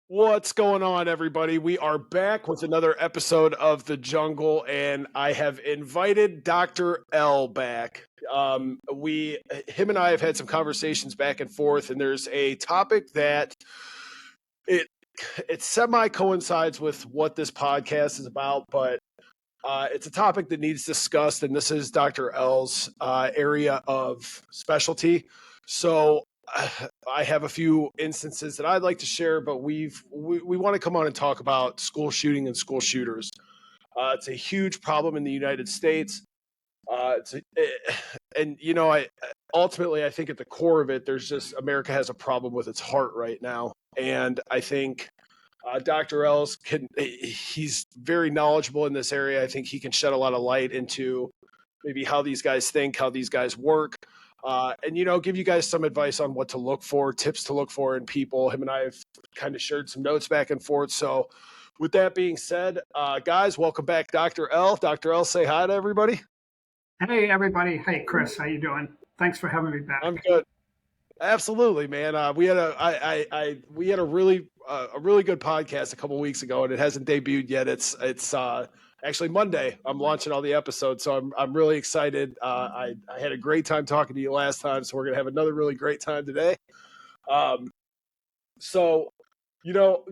What's going on, everybody? We are back with another episode of The Jungle, and I have invited Dr. L back. Him and I have had some conversations back and forth, and there's a topic that it it semi coincides with what this podcast is about, but it's a topic that needs discussed, and this is Dr. L's area of specialty. So I have a few instances that I'd like to share, but we want to come on and talk about school shooting and school shooters. It's a huge problem in the United States. And I ultimately I think at the core of it, there's just America has a problem with its heart right now, and I think Dr. Els he's very knowledgeable in this area. I think he can shed a lot of light into maybe how these guys think, how these guys work, and give you guys some advice on what to look for, tips to look for in people. Him and I have kind of shared some notes back and forth. So with that being said, guys, welcome back, Dr. L. Dr. L, say hi to everybody. Hey, everybody. Hey, Chris, how you doing? Thanks for having me back. I'm good. Absolutely, man. We had a really good podcast a couple weeks ago, and it hasn't debuted yet. It's actually Monday. I'm launching all the episodes, so I'm really excited. I had a great time talking to you last time, so we're gonna have another really great time today. So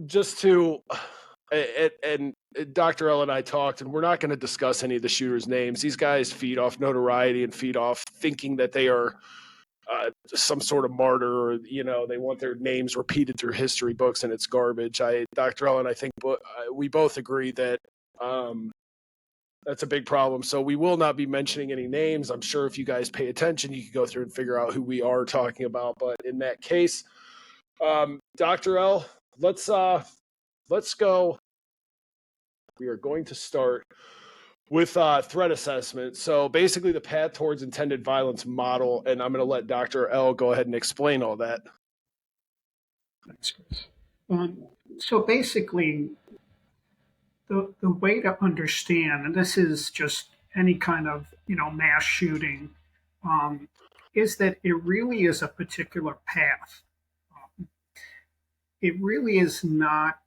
just to and Dr. L and I talked, and we're not going to discuss any of the shooters' names. These guys feed off notoriety and feed off thinking that they are some sort of martyr, or they want their names repeated through history books, and it's garbage. Dr. Ellen, I think we both agree that that's a big problem. So we will not be mentioning any names. I'm sure if you guys pay attention, you can go through and figure out who we are talking about. But in that case, Dr. L, let's go. We are going to start with threat assessment. So basically the path towards intended violence model, and I'm going to let Dr. L go ahead and explain all that. Thanks, Chris. So basically, the way to understand, and this is just any kind of mass shooting, is that it really is a particular path. It really is not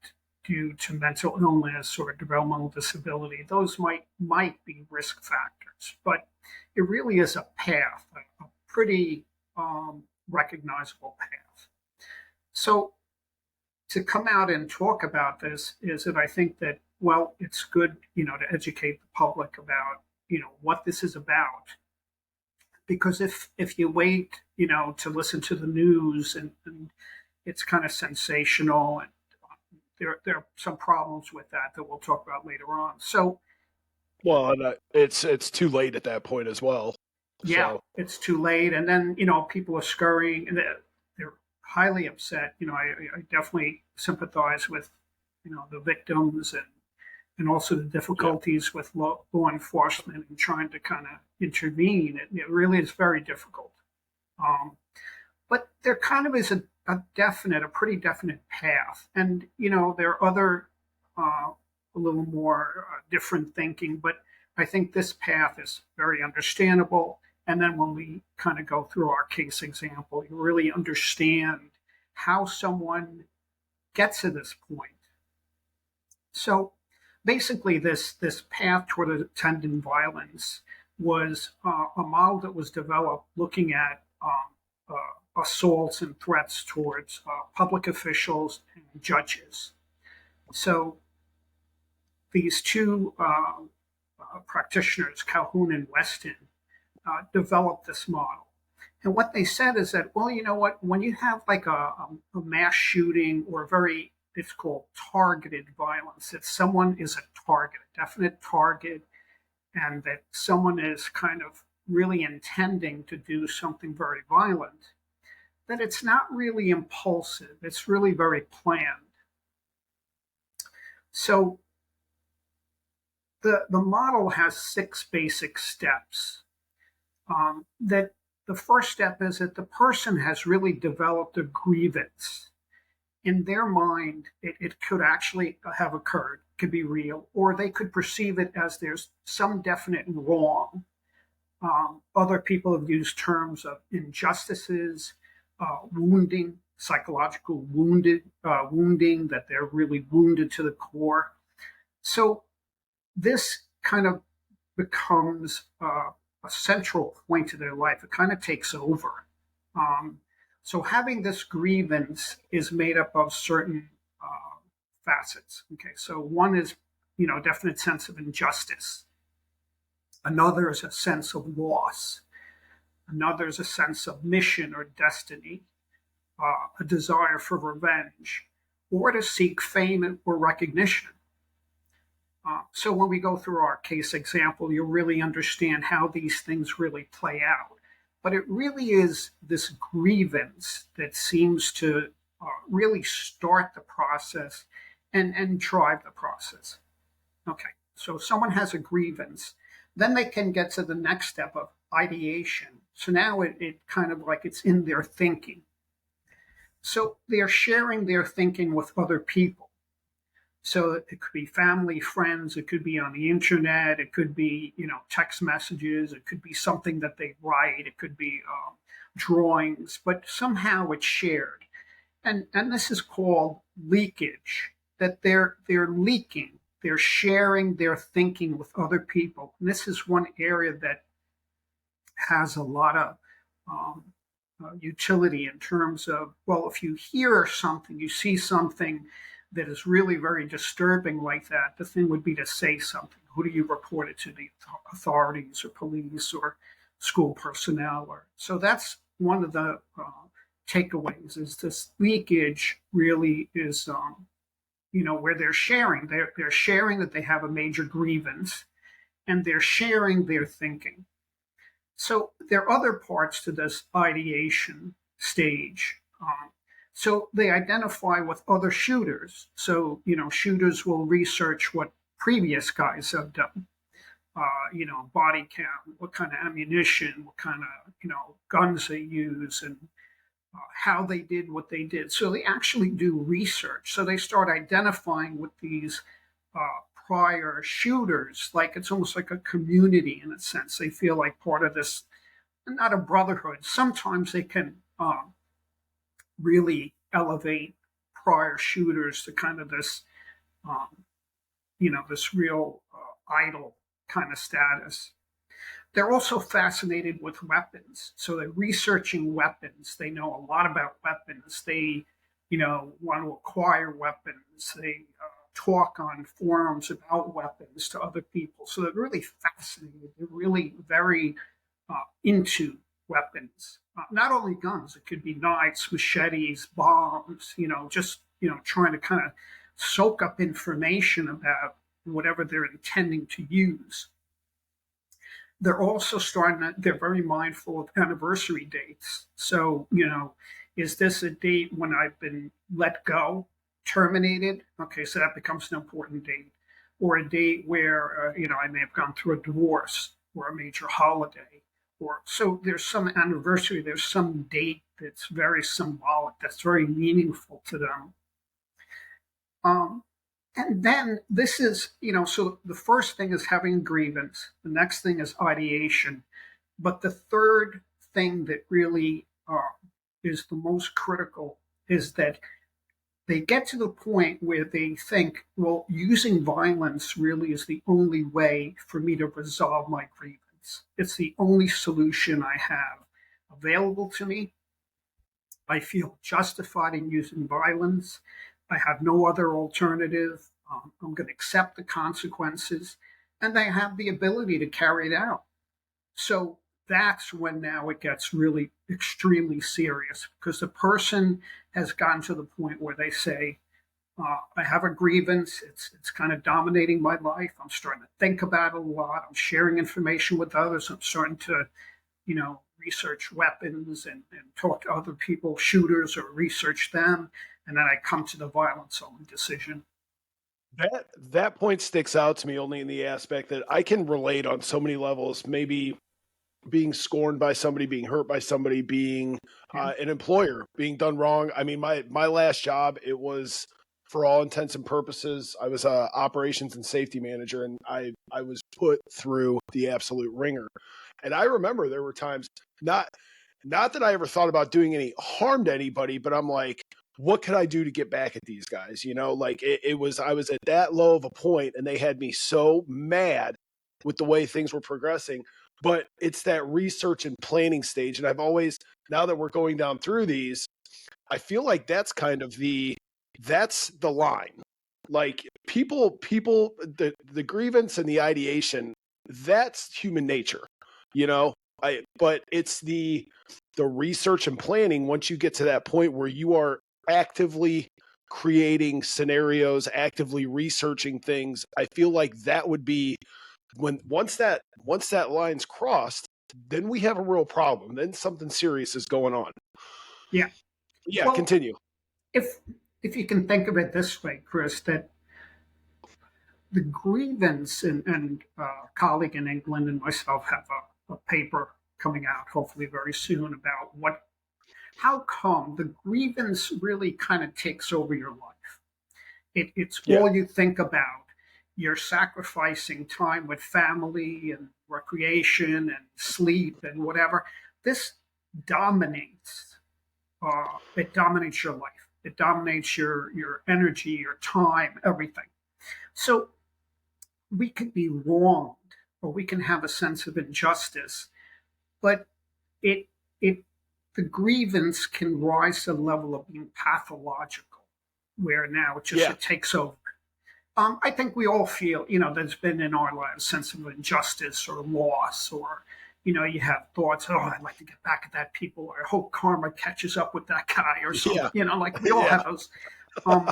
due to mental illness or developmental disability. Those might be risk factors, but it really is a path, a pretty recognizable path. So to come out and talk about this is that I think that, well, it's good, to educate the public about, what this is about. Because if you wait, to listen to the news and it's kind of sensational, and there are some problems with that we'll talk about later on. So, well, it's too late at that point as well. Yeah, so it's too late, and then people are scurrying, and they're highly upset. I definitely sympathize with the victims and also the difficulties with law enforcement and trying to kind of intervene. It really is very difficult. But there kind of is a pretty definite path. And, there are other, a little more different thinking, but I think this path is very understandable. And then when we kind of go through our case example, you really understand how someone gets to this point. So basically, this path toward attendant violence was a model that was developed looking at assaults and threats towards public officials and judges. So these two practitioners, Calhoun and Weston, developed this model. And what they said is that, well, you know what, when you have like a mass shooting or it's called targeted violence, that someone is a target, a definite target, and that someone is kind of really intending to do something very violent, that it's not really impulsive. It's really very planned. So the model has 6 basic steps. That the first step is that the person has really developed a grievance. In their mind, it could actually have occurred, could be real, or they could perceive it as there's some definite wrong. Other people have used terms of injustices, wounding, psychological wounding, that they're really wounded to the core. So this kind of becomes a central point of their life. It kind of takes over. Um, so having this grievance is made up of certain facets. Okay, so one is, a definite sense of injustice. Another is a sense of loss. Another is a sense of mission or destiny, a desire for revenge, or to seek fame or recognition. So when we go through our case example, you'll really understand how these things really play out. But it really is this grievance that seems to really start the process and drive the process. Okay, so if someone has a grievance, then they can get to the next step of ideation. So now it kind of like it's in their thinking. So they're sharing their thinking with other people. So it could be family, friends, it could be on the internet, it could be, text messages, it could be something that they write, it could be drawings, but somehow it's shared. And this is called leakage, that they're leaking, they're sharing their thinking with other people. And this is one area that has a lot of utility in terms of, well, if you hear something, you see something that is really very disturbing like that, the thing would be to say something. Who do you report it to? The authorities or police or school personnel? So that's one of the takeaways is this leakage really is, where they're sharing. They're sharing that they have a major grievance and they're sharing their thinking. So there are other parts to this ideation stage. So they identify with other shooters. So, shooters will research what previous guys have done. Body count, what kind of ammunition, what kind of, guns they use, and how they did what they did. So they actually do research. So they start identifying with these prior shooters, like it's almost like a community in a sense. They feel like part of this, not a brotherhood. Sometimes they can really elevate prior shooters to kind of this, this real idol kind of status. They're also fascinated with weapons. So they're researching weapons. They know a lot about weapons. They, want to acquire weapons. They talk on forums about weapons to other people. So they're really fascinated. They're really very into weapons. Not only guns, it could be knives, machetes, bombs, just, trying to kind of soak up information about whatever they're intending to use. They're also they're very mindful of anniversary dates. So, is this a date when I've been let go, terminated? Okay, so that becomes an important date. Or a date where, I may have gone through a divorce or a major holiday. So there's some anniversary, there's some date that's very symbolic, that's very meaningful to them. And then this is, so the first thing is having a grievance. The next thing is ideation. But the third thing that really is the most critical is that they get to the point where they think, well, using violence really is the only way for me to resolve my grievance. It's the only solution I have available to me. I feel justified in using violence. I have no other alternative. I'm going to accept the consequences, and they have the ability to carry it out. So that's when now it gets really extremely serious because the person has gotten to the point where they say, I have a grievance. It's kind of dominating my life. I'm starting to think about it a lot. I'm sharing information with others. I'm starting to, research weapons and talk to other people, shooters, or research them. And then I come to the violence only decision. That point sticks out to me only in the aspect that I can relate on so many levels. Maybe being scorned by somebody, being hurt by somebody, being Yeah. an employer, being done wrong. I mean, my last job, it was for all intents and purposes, I was a operations and safety manager, and I was put through the absolute ringer. And I remember there were times not not that I ever thought about doing any harm to anybody, but I'm like, what could I do to get back at these guys? You know, like it was, I was at that low of a point and they had me so mad with the way things were progressing. But it's that research and planning stage. And I've always, now that we're going down through these, I feel like that's kind of that's the line. Like the grievance and the ideation, that's human nature, you know? But it's the research and planning once you get to that point where you are actively creating scenarios, actively researching things. I feel like that would be when once that line's crossed, then we have a real problem. Then something serious is going on. Yeah. Yeah, Well, continue. if if you can think of it this way, Chris, that the grievance and colleague in England and myself have a paper coming out hopefully very soon about how come the grievance really kind of takes over your life. It's Yeah. all you think about. You're sacrificing time with family and recreation and sleep and whatever. This dominates. It dominates your life. It dominates your energy, your time, everything. So we can be wronged or we can have a sense of injustice, but it it the grievance can rise to the level of being pathological, where now Yeah. it takes over. I think we all feel, there's been in our lives a sense of injustice or loss, or, you have thoughts, oh, I'd like to get back at that people, or I hope karma catches up with that guy or something, Yeah. like we all Yeah. have those. Um,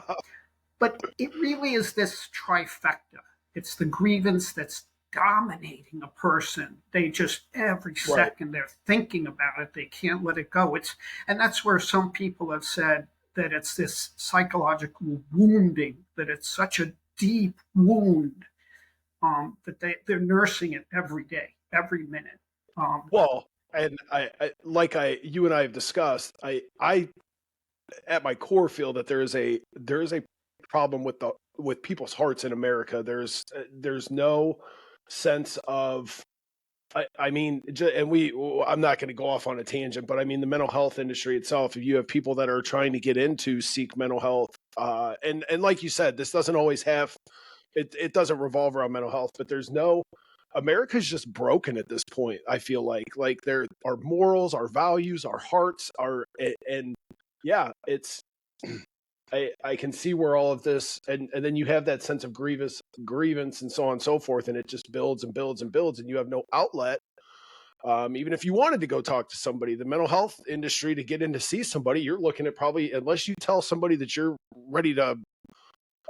but it really is this trifecta. It's the grievance that's dominating a person. They just every Right. second they're thinking about it. They can't let it go. And that's where some people have said that it's this psychological wounding, that it's such a deep wound, that they're nursing it every day, every minute. Um, Well, and you and I have discussed, I at my core feel that there is a problem with people's hearts in America. There's no sense of I mean, and I'm not going to go off on a tangent, but I mean, the mental health industry itself, if you have people that are trying to get into seek mental health, and like you said, this doesn't always have, it doesn't revolve around mental health, but America's just broken at this point. I feel like there, our morals, our values, our hearts are, and yeah, it's, I can see where all of this, and then you have that sense of grievance and so on and so forth, and it just builds and builds and builds, and you have no outlet. Even if you wanted to go talk to somebody, the mental health industry, to get in to see somebody, you're looking at probably, unless you tell somebody that you're ready to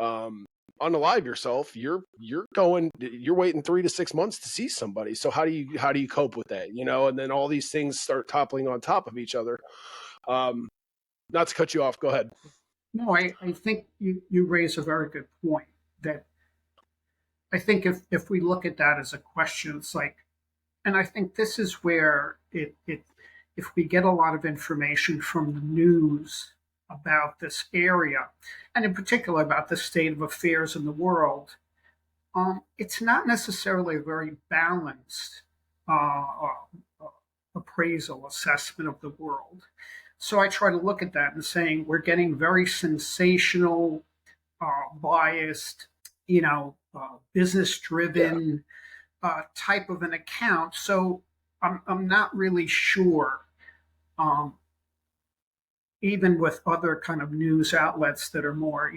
um, unalive yourself, you're waiting 3 to 6 months to see somebody. So how do you cope with that? You know, and then all these things start toppling on top of each other. Um, Not to cut you off, go ahead. no, I think you raise a very good point. That I think if we look at that as a question, it's like, and I think this is where if we get a lot of information from the news about this area, and in particular about the state of affairs in the world, it's not necessarily a very balanced appraisal assessment of the world. So I try to look at that and saying we're getting very sensational, biased, business Yeah. driven type of an account. So I'm not really sure, um, even with other kind of news outlets that are more,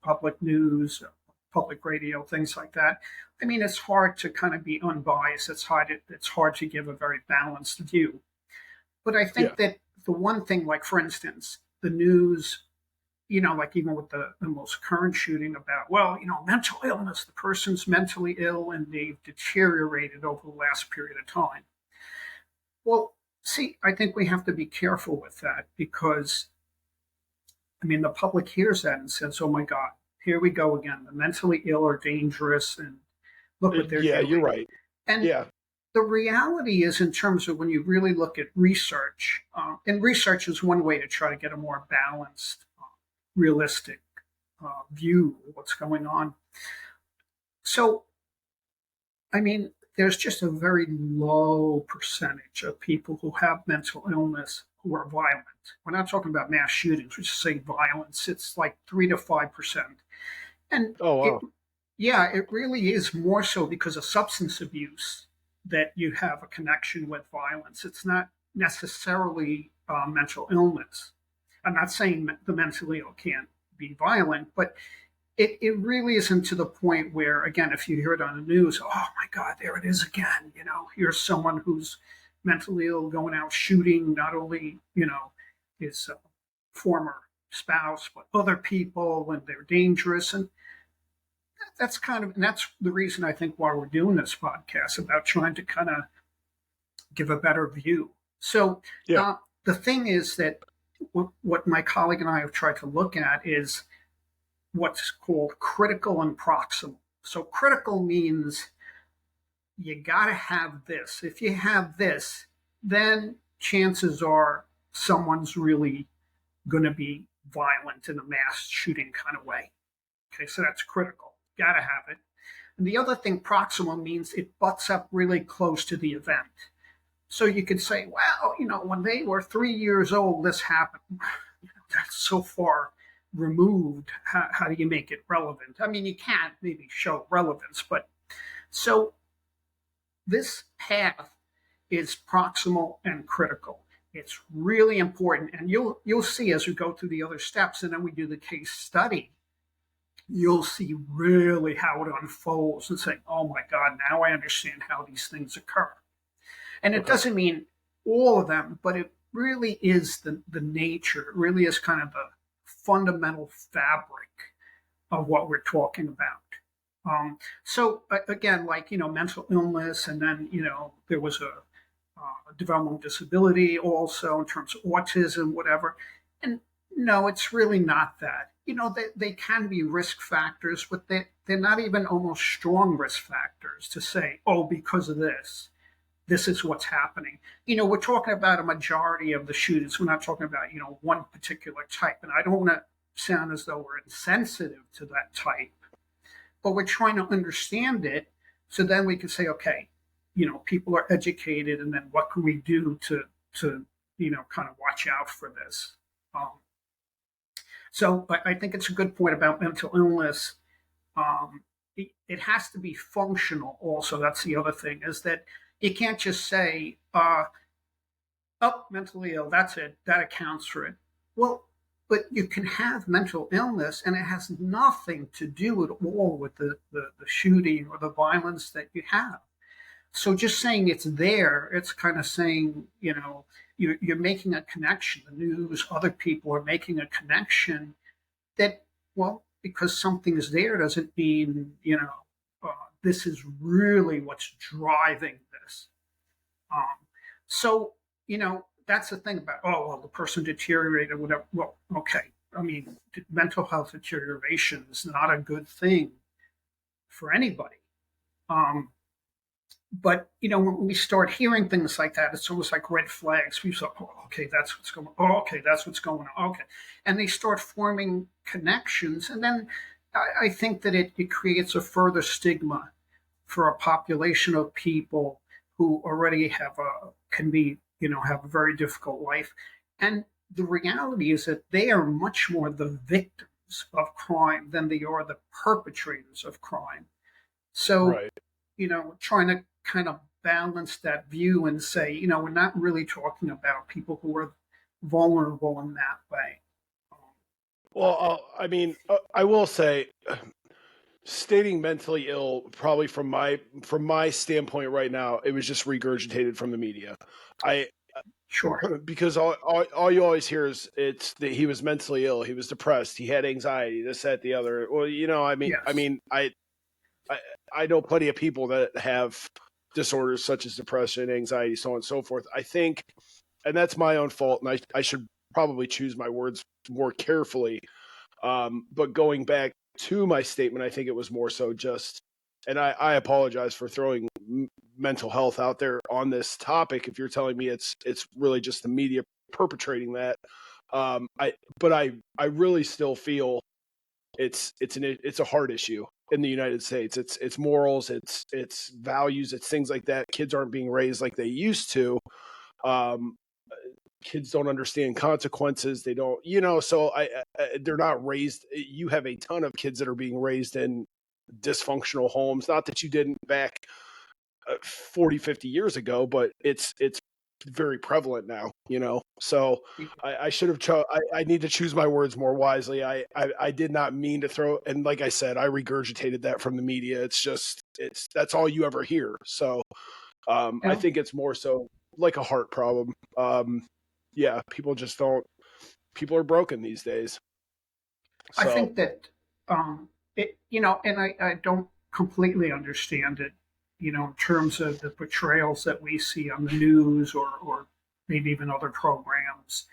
public news, public radio, things like that. I mean, it's hard to kind of be unbiased. It's hard to give a very balanced view. But I Yeah. think that the one thing, like for instance, the news, like even with the most current shooting about, well, mental illness, the person's mentally ill and they've deteriorated over the last period of time. Well, see, I think we have to be careful with that because, I mean, the public hears that and says, oh my God, here we go again. The mentally ill are dangerous and look what they're Yeah, you're doing. right. And Yeah. the reality is, in terms of when you really look at research, and research is one way to try to get a more balanced, realistic view of what's going on. So, I mean, there's just a very low percentage of people who have mental illness who are violent. We're not talking about mass shootings, which is saying violence. It's like 3 to 5%. And Oh it, wow. yeah, it really is more so because of substance abuse that you have a connection with violence. It's not necessarily mental illness. I'm not saying the mentally ill can't be violent, but it really isn't to the point where, again, if you hear it on the news, oh my God, there it is again. Here's someone who's mentally ill going out shooting not only, his former spouse, but other people when they're dangerous. And and that's the reason I think why we're doing this podcast about trying to kind of give a better view. So Yeah. the thing is that what my colleague and I have tried to look at is what's called critical and proximal. So critical means you got to have this. If you have this, then chances are someone's really going to be violent in a mass shooting kind of way. Okay, so that's critical. Got to have it. And the other thing, proximal, means it butts up really close to the event. So you could say, well, when they were 3 years old, this happened. That's so far removed. How do you make it relevant? I mean, you can't maybe show relevance, but so this path is proximal and critical. It's really important, and you'll see as we go through the other steps, and then we do the case study. You'll see really how it unfolds and say, "Oh my God, now I understand how these things occur." And it Okay. doesn't mean all of them, but it really is the nature. It really is kind of the fundamental fabric of what we're talking about. So again, like mental illness, and then there was a developmental disability also in terms of autism, whatever. And no, it's really not that. They can be risk factors, but they're not even almost strong risk factors to say, oh, because of this is what's happening. We're talking about a majority of the shooters. We're not talking about, one particular type. And I don't want to sound as though we're insensitive to that type, but we're trying to understand it. So then we can say, okay, people are educated, and then what can we do to kind of watch out for this? So I think it's a good point about mental illness. It has to be functional also. That's the other thing, is that you can't just say, oh, mentally ill, that's it, that accounts for it. Well, but you can have mental illness and it has nothing to do at all with the shooting or the violence that you have. So just saying it's there, it's kind of saying, you're making a connection. The news, other people are making a connection that, well, because something is there doesn't mean, this is really what's driving this. So, that's the thing about, oh, well, the person deteriorated, whatever. Well, okay. I mean, mental health deterioration is not a good thing for anybody. But when we start hearing things like that, it's almost like red flags. We say, oh, okay, that's what's going on. Oh, okay, that's what's going on. Okay. And they start forming connections. And then I think that it creates a further stigma for a population of people who already have have a very difficult life. And the reality is that they are much more the victims of crime than they are the perpetrators of crime. So, Right. trying to kind of balance that view and say, we're not really talking about people who are vulnerable in that way. Well, I mean, I will say, stating mentally ill, probably from my standpoint right now, it was just regurgitated from the media. I Sure. because all you always hear is it's that he was mentally ill, he was depressed, he had anxiety, this, that, the other. Well, I mean, Yes. I I know plenty of people that have disorders such as depression, anxiety, so on and so forth. I think, and that's my own fault, and I should probably choose my words more carefully. But going back to my statement, I think it was more so just, and I apologize for throwing mental health out there on this topic. If you're telling me it's really just the media perpetrating that, I but I really still feel it's a hard issue. in the United States. It's morals, it's values, it's things like that. Kids aren't being raised like they used to. Um, Kids don't understand consequences. They don't, so they're not raised. You have a ton of kids that are being raised in dysfunctional homes. Not that you didn't back 40, 50 years ago, but it's very prevalent now, So I should have I need to choose my words more wisely. I did not mean to throw, and like I said, I regurgitated that from the media. That's all you ever hear. So I Yeah. think it's more so like a heart problem. Yeah, people just don't. People are broken these days. I So think that and I don't completely understand it, in terms of the portrayals that we see on the news or maybe even other programs.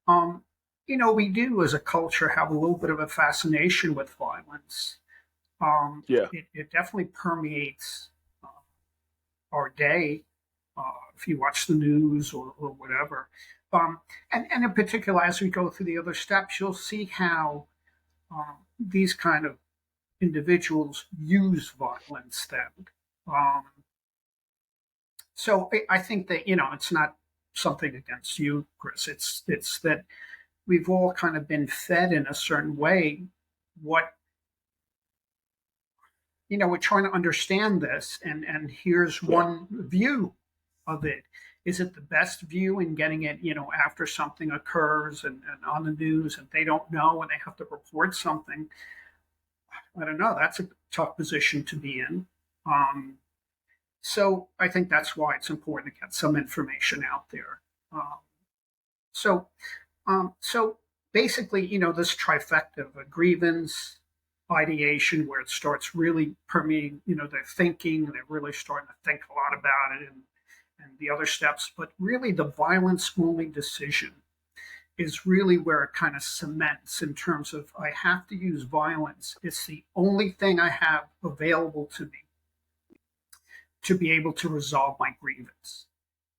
Um, we do as a culture have a little bit of a fascination with violence. yeah, It definitely permeates uh, our day, if you watch the news or whatever. Um, and in particular, as we go through the other steps, you'll see how these kind of individuals use violence then. Um, so I think that, it's not something against you, Chris. It's that we've all kind of been fed in a certain way what, we're trying to understand this, and here's yeah, one view of it. Is it the best view in getting it, after something occurs and on the news and they don't know and they have to report something? I don't know. That's a tough position to be in. Um, so I think that's why it's important to get some information out there. Um, so so basically, this trifecta of a grievance, ideation, where it starts really permeating, their thinking, and they're really starting to think a lot about it, and the other steps. But really, the violence only decision is really where it kind of cements in terms of I have to use violence. It's the only thing I have available to me to be able to resolve my grievance.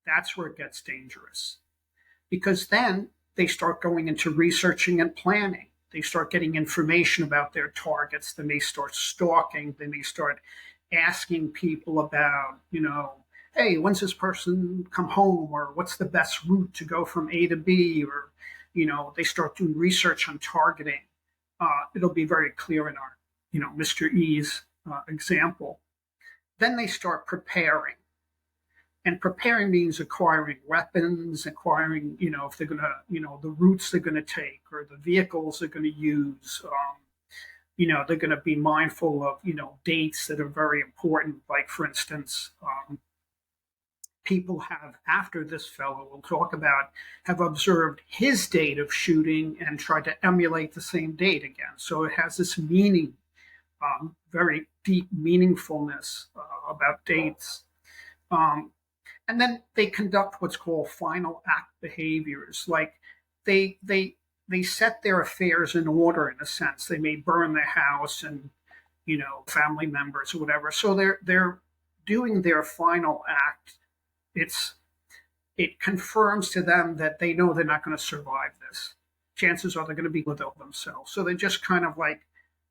That's where it gets dangerous because then they start going into researching and planning. They start getting information about their targets. Then they start stalking. Then they start asking people about, hey, when's this person come home? Or what's the best route to go from A to B? Or, they start doing research on targeting. It'll be very clear in our, Mr. E's example. Then they start preparing. And preparing means acquiring weapons, acquiring, if they're going to, the routes they're going to take or the vehicles they're going to use. They're going to be mindful of, dates that are very important. Like, for instance, people have, after this fellow we'll talk about, have observed his date of shooting and tried to emulate the same date again. So it has this meaning, very deep meaningfulness about dates. Um, and then they conduct what's called final act behaviors. Like they set their affairs in order in a sense. They may burn their house and family members or whatever. So they're doing their final act. It confirms to them that they know they're not going to survive this. Chances are they're going to be without themselves. So they're just kind of like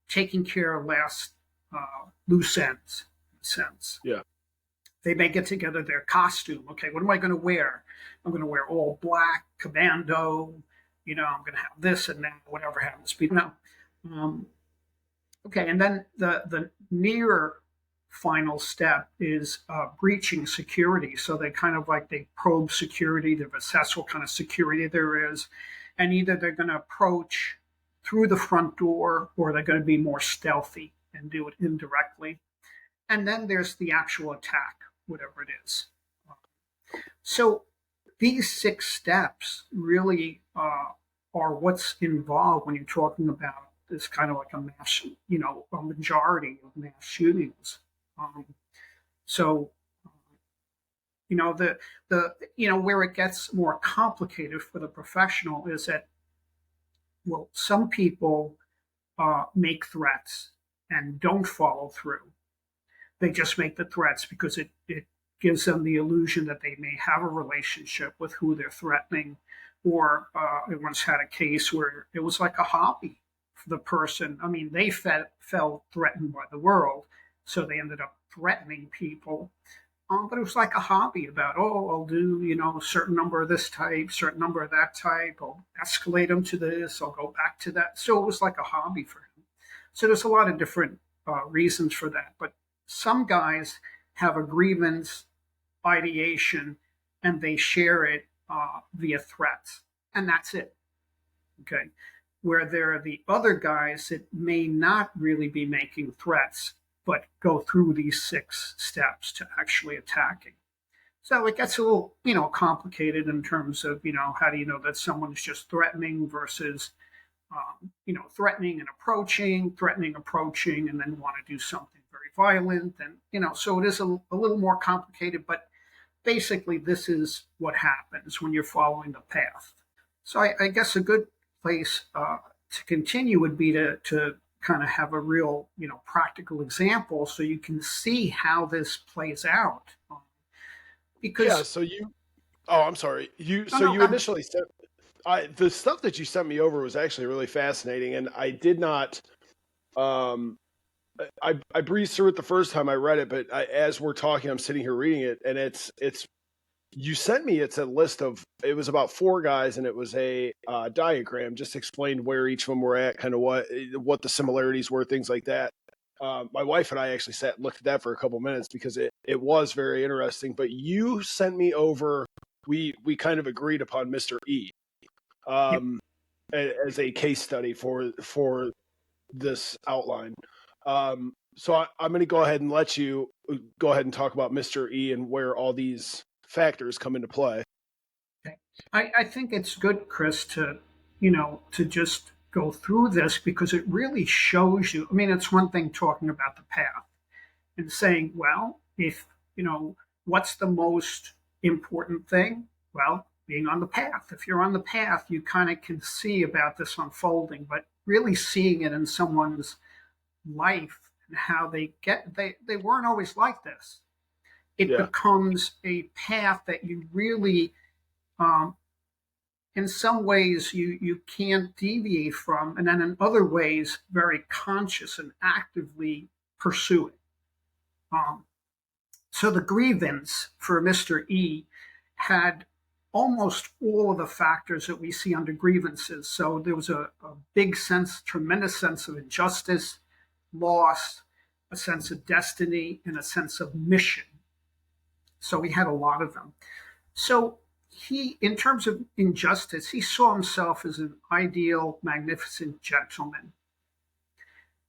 taking care of last loose ends in a sense. yeah, They may get together their costume. Okay, what am I going to wear? I'm going to wear all black, commando. I'm going to have this and that, whatever happens to be. No. Okay, and then the near final step is breaching security. So they kind of like they probe security to assess what kind of security there is, and either they're going to approach through the front door or they're going to be more stealthy and do it indirectly. And then there's the actual attack, whatever it is. So these 6 steps really are what's involved when you're talking about this kind of like a mass, a majority of mass shootings. So, where it gets more complicated for the professional is that, well, some people make threats and don't follow through. They just make the threats because it gives them the illusion that they may have a relationship with who they're threatening. Or I once had a case where it was like a hobby for the person. I mean, they felt threatened by the world, so they ended up threatening people. But it was like a hobby about, oh, I'll do, a certain number of this type, certain number of that type. I'll escalate them to this. I'll go back to that. So it was like a hobby for him. So there's a lot of different reasons for that. But some guys have a grievance ideation and they share it via threats. And that's it. Okay. Where there are the other guys that may not really be making threats, but go through these 6 steps to actually attacking. So it gets a little, complicated in terms of, how do you know that someone's just threatening versus, threatening, approaching, and then want to do something very violent. And, so it is a little more complicated, but basically this is what happens when you're following the path. So I guess a good place to continue would be to kind of have a real, practical example so you can see how this plays out. Because yeah, so you. Oh, I'm sorry. no, Initially said the stuff that you sent me over was actually really fascinating, and I did not. I breezed through it the first time I read it, but as we're talking, I'm sitting here reading it, and it's you sent me. It's a list of. It was about 4 guys, and it was a diagram. Just explained where each of them were at, kind of what the similarities were, things like that. My wife and I actually sat and looked at that for a couple minutes because it was very interesting. But you sent me over. We kind of agreed upon Mr. E. As a case study for this outline. So I'm going to go ahead and let you go ahead and talk about Mr. E and where all these factors come into play. Okay. I think it's good, Chris, to just go through this because it really shows you. I mean, it's one thing talking about the path and saying, well, if, what's the most important thing? Well, being on the path. If you're on the path, you kind of can see about this unfolding, but really seeing it in someone's life and how they weren't always like this. It becomes a path that you really, in some ways, you can't deviate from, and then in other ways, very conscious and actively pursue it. So the grievance for Mr. E had almost all of the factors that we see under grievances. So there was a big sense, tremendous sense of injustice, loss, a sense of destiny, and a sense of mission. So we had a lot of them. So he, in terms of injustice, he saw himself as an ideal, magnificent gentleman.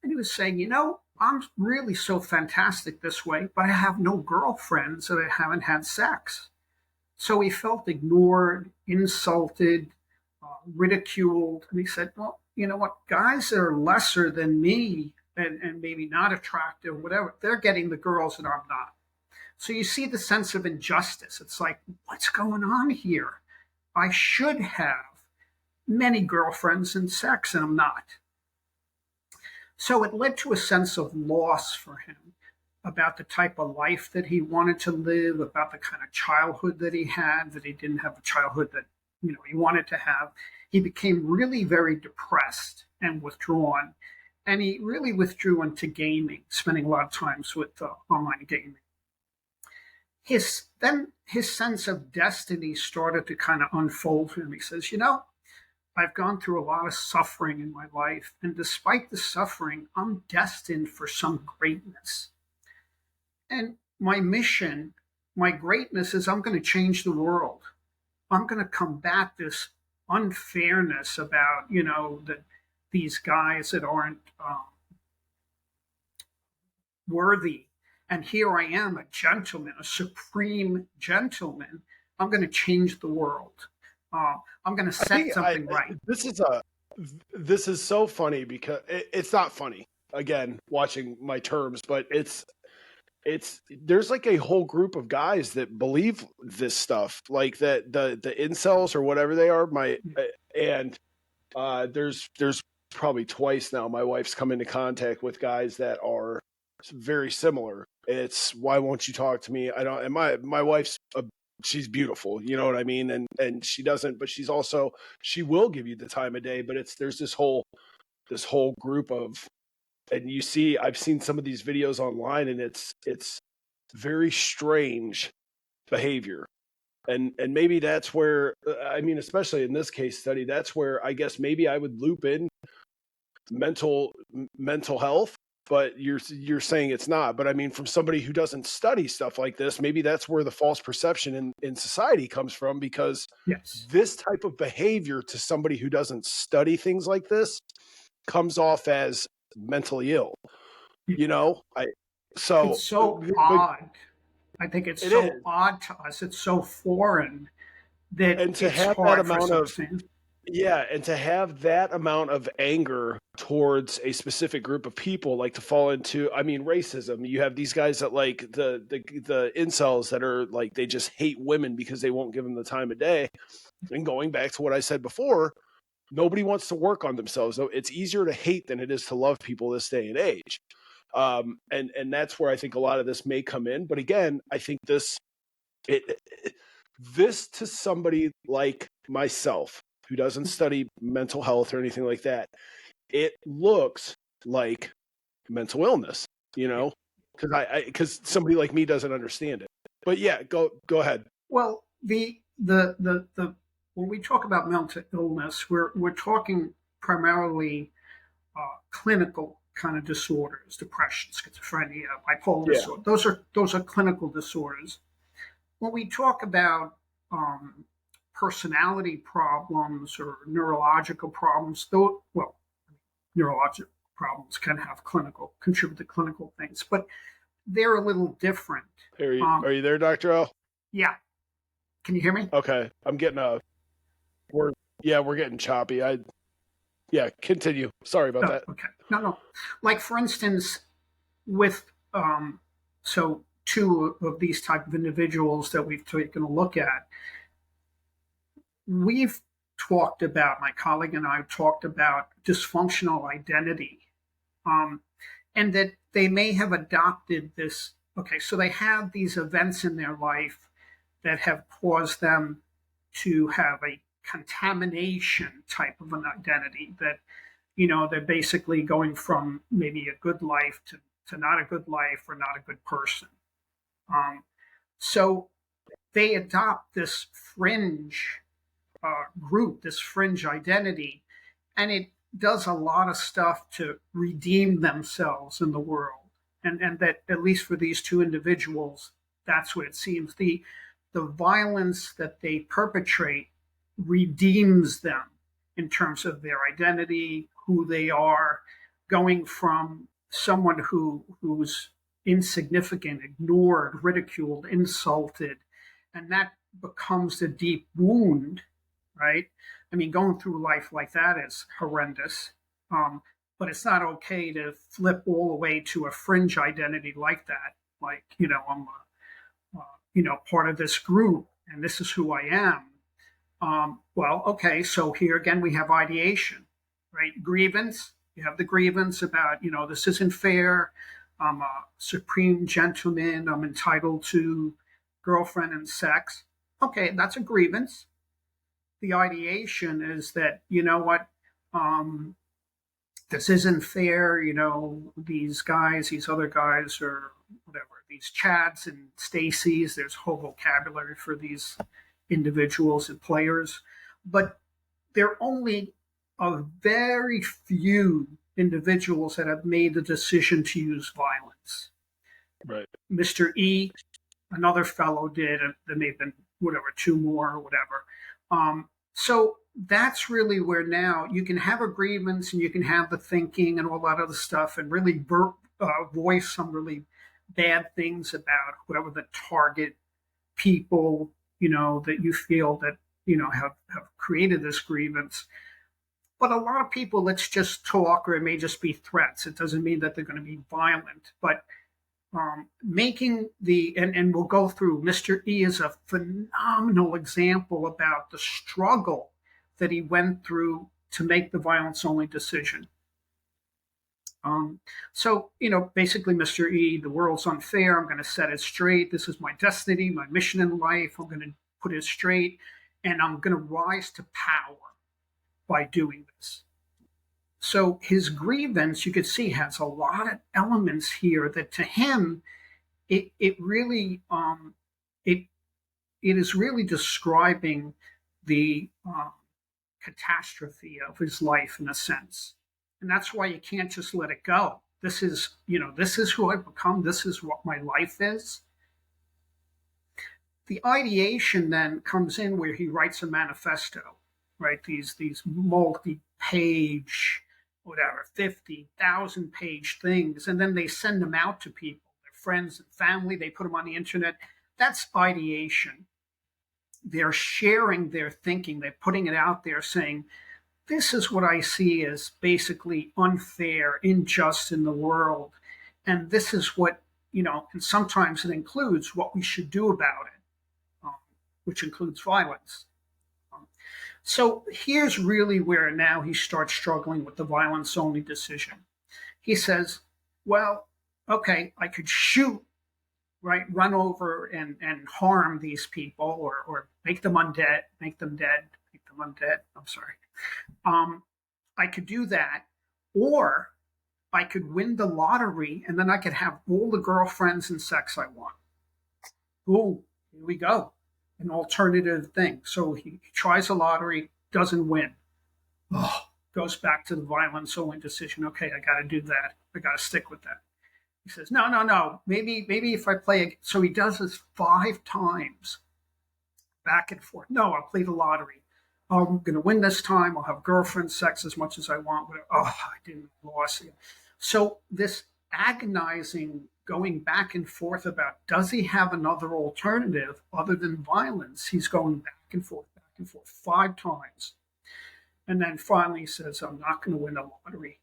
And he was saying, I'm really so fantastic this way, but I have no girlfriends and I haven't had sex. So he felt ignored, insulted, ridiculed. And he said, well, you know what? Guys that are lesser than me and maybe not attractive, whatever, they're getting the girls and I'm not. So you see the sense of injustice. It's like, what's going on here? I should have many girlfriends and sex and I'm not. So it led to a sense of loss for him about the type of life that he wanted to live, about the kind of childhood that he had, that he didn't have a childhood that he wanted to have. He became really very depressed and withdrawn, and he really withdrew into gaming, spending a lot of times with online gaming. His sense of destiny started to kind of unfold for him. He says, I've gone through a lot of suffering in my life, and despite the suffering, I'm destined for some greatness. And my mission, my greatness is I'm going to change the world. I'm going to combat this unfairness about, these guys that aren't worthy. And here I am, a gentleman, a supreme gentleman. I'm going to change the world. I'm going to set something right. This is so funny because it's not funny. Again, watching my terms, but there's like a whole group of guys that believe this stuff, like that the incels or whatever they are. There's probably twice now my wife's come into contact with guys that are very similar. It's why won't you talk to me? I don't. And my wife's she's beautiful, you know what I mean, and she doesn't, but she will give you the time of day. But there's this whole group of, and I've seen some of these videos online, and it's very strange behavior. And maybe that's where, I mean, especially in this case study, that's where I guess maybe I would loop in mental health, but you're saying it's not. But I mean, from somebody who doesn't study stuff like this, maybe that's where the false perception in society comes from, because Yes. this type of behavior to somebody who doesn't study things like this comes off as mentally ill. You know, I It's so so but odd. I think it's it so is. odd to us. It's so foreign that And to it's have that hard for us amount to of, understand. yeah, and to have that amount of anger towards a specific group of people, like to fall into, I mean, racism. You have these guys that like the incels that are like, they just hate women because they won't give them the time of day. And going back to what I said before, nobody wants to work on themselves. So it's easier to hate than it is to love people this day and age. And that's where I think a lot of this may come in. But again, I think this to somebody like myself who doesn't study mental health or anything like that, it looks like mental illness, you Yeah. know, because somebody like me doesn't understand it. But yeah, go ahead. Well, the when we talk about mental illness, we're talking primarily clinical kind of disorders: depression, schizophrenia, bipolar Yeah, disorder. Those are clinical disorders. When we talk about um, personality problems or neurological problems, though, well, neurological problems can have contribute to clinical things, but they're a little different. are you there, Dr. L? Yeah, can you hear me? Okay, I'm getting we're yeah, we're getting choppy. Yeah, continue. Sorry about Oh, that. okay. No, no. Like for instance, with so two of these type of individuals that we've taken a look at, we've talked about, my colleague and I have talked about dysfunctional identity, um, and that they may have adopted this. Okay, so they have these events in their life that have caused them to have a contamination type of an identity that, they're basically going from maybe a good life to not a good life or not a good person. So they adopt this fringe group, this fringe identity, and it does a lot of stuff to redeem themselves in the world. And that, at least for these two individuals, that's what it seems. The violence that they perpetrate redeems them in terms of their identity, who they are, going from someone who's insignificant, ignored, ridiculed, insulted, and that becomes a deep wound, right? I mean, going through life like that is horrendous. But it's not okay to flip all the way to a fringe identity like that. Like, I'm part of this group and this is who I am. Well, okay, so here again we have ideation, right? Grievance. You have the grievance about, this isn't fair. I'm a supreme gentleman. I'm entitled to girlfriend and sex. Okay, that's a grievance. The ideation is that, what, um, this isn't fair. These other guys, or whatever, these Chads and Stacys, there's whole vocabulary for these individuals and players, but there are only a very few individuals that have made the decision to use violence. Right. Mr. E, another fellow did, and there may have been whatever, two more or whatever. So that's really where now you can have a grievance and you can have the thinking and all that other stuff and really voice some really bad things about whoever the target people, that you feel that, have created this grievance. But a lot of people, let's just talk, or it may just be threats. It doesn't mean that they're going to be violent, but making and we'll go through. Mr. E is a phenomenal example about the struggle that he went through to make the violence only decision. So, basically, Mr. E, the world's unfair. I'm going to set it straight. This is my destiny, my mission in life. I'm going to put it straight, and I'm going to rise to power by doing this. So his grievance, you could see, has a lot of elements here that to him, it really it it is really describing the catastrophe of his life in a sense, and that's why you can't just let it go. This is who I've become. This is what my life is. The ideation then comes in where he writes a manifesto, right? These multi-page, whatever, 50,000 page things, and then they send them out to people, their friends and family. They put them on the internet. That's ideation. They're sharing their thinking. They're putting it out there, saying, "This is what I see as basically unfair, unjust in the world, and this is what." And sometimes it includes what we should do about it, which includes violence. So here's really where now he starts struggling with the violence only decision. He says, well, okay, I could shoot, right, run over and harm these people, or make them undead, make them dead, make them undead. I'm sorry. I could do that, or I could win the lottery and then I could have all the girlfriends and sex I want. Ooh, here we go. An alternative thing. So he tries a lottery, doesn't win. Oh, goes back to the violence only decision. Okay, I got to do that. I got to stick with that. He says, no, no, no. Maybe if I play. So he does this 5 times, back and forth. No, I'll play the lottery. I'm going to win this time. I'll have girlfriend, sex as much as I want. Oh, I didn't, lost. So this agonizing going back and forth about, does he have another alternative other than violence? He's going back and forth 5 times. And then finally he says, I'm not going to win the lottery.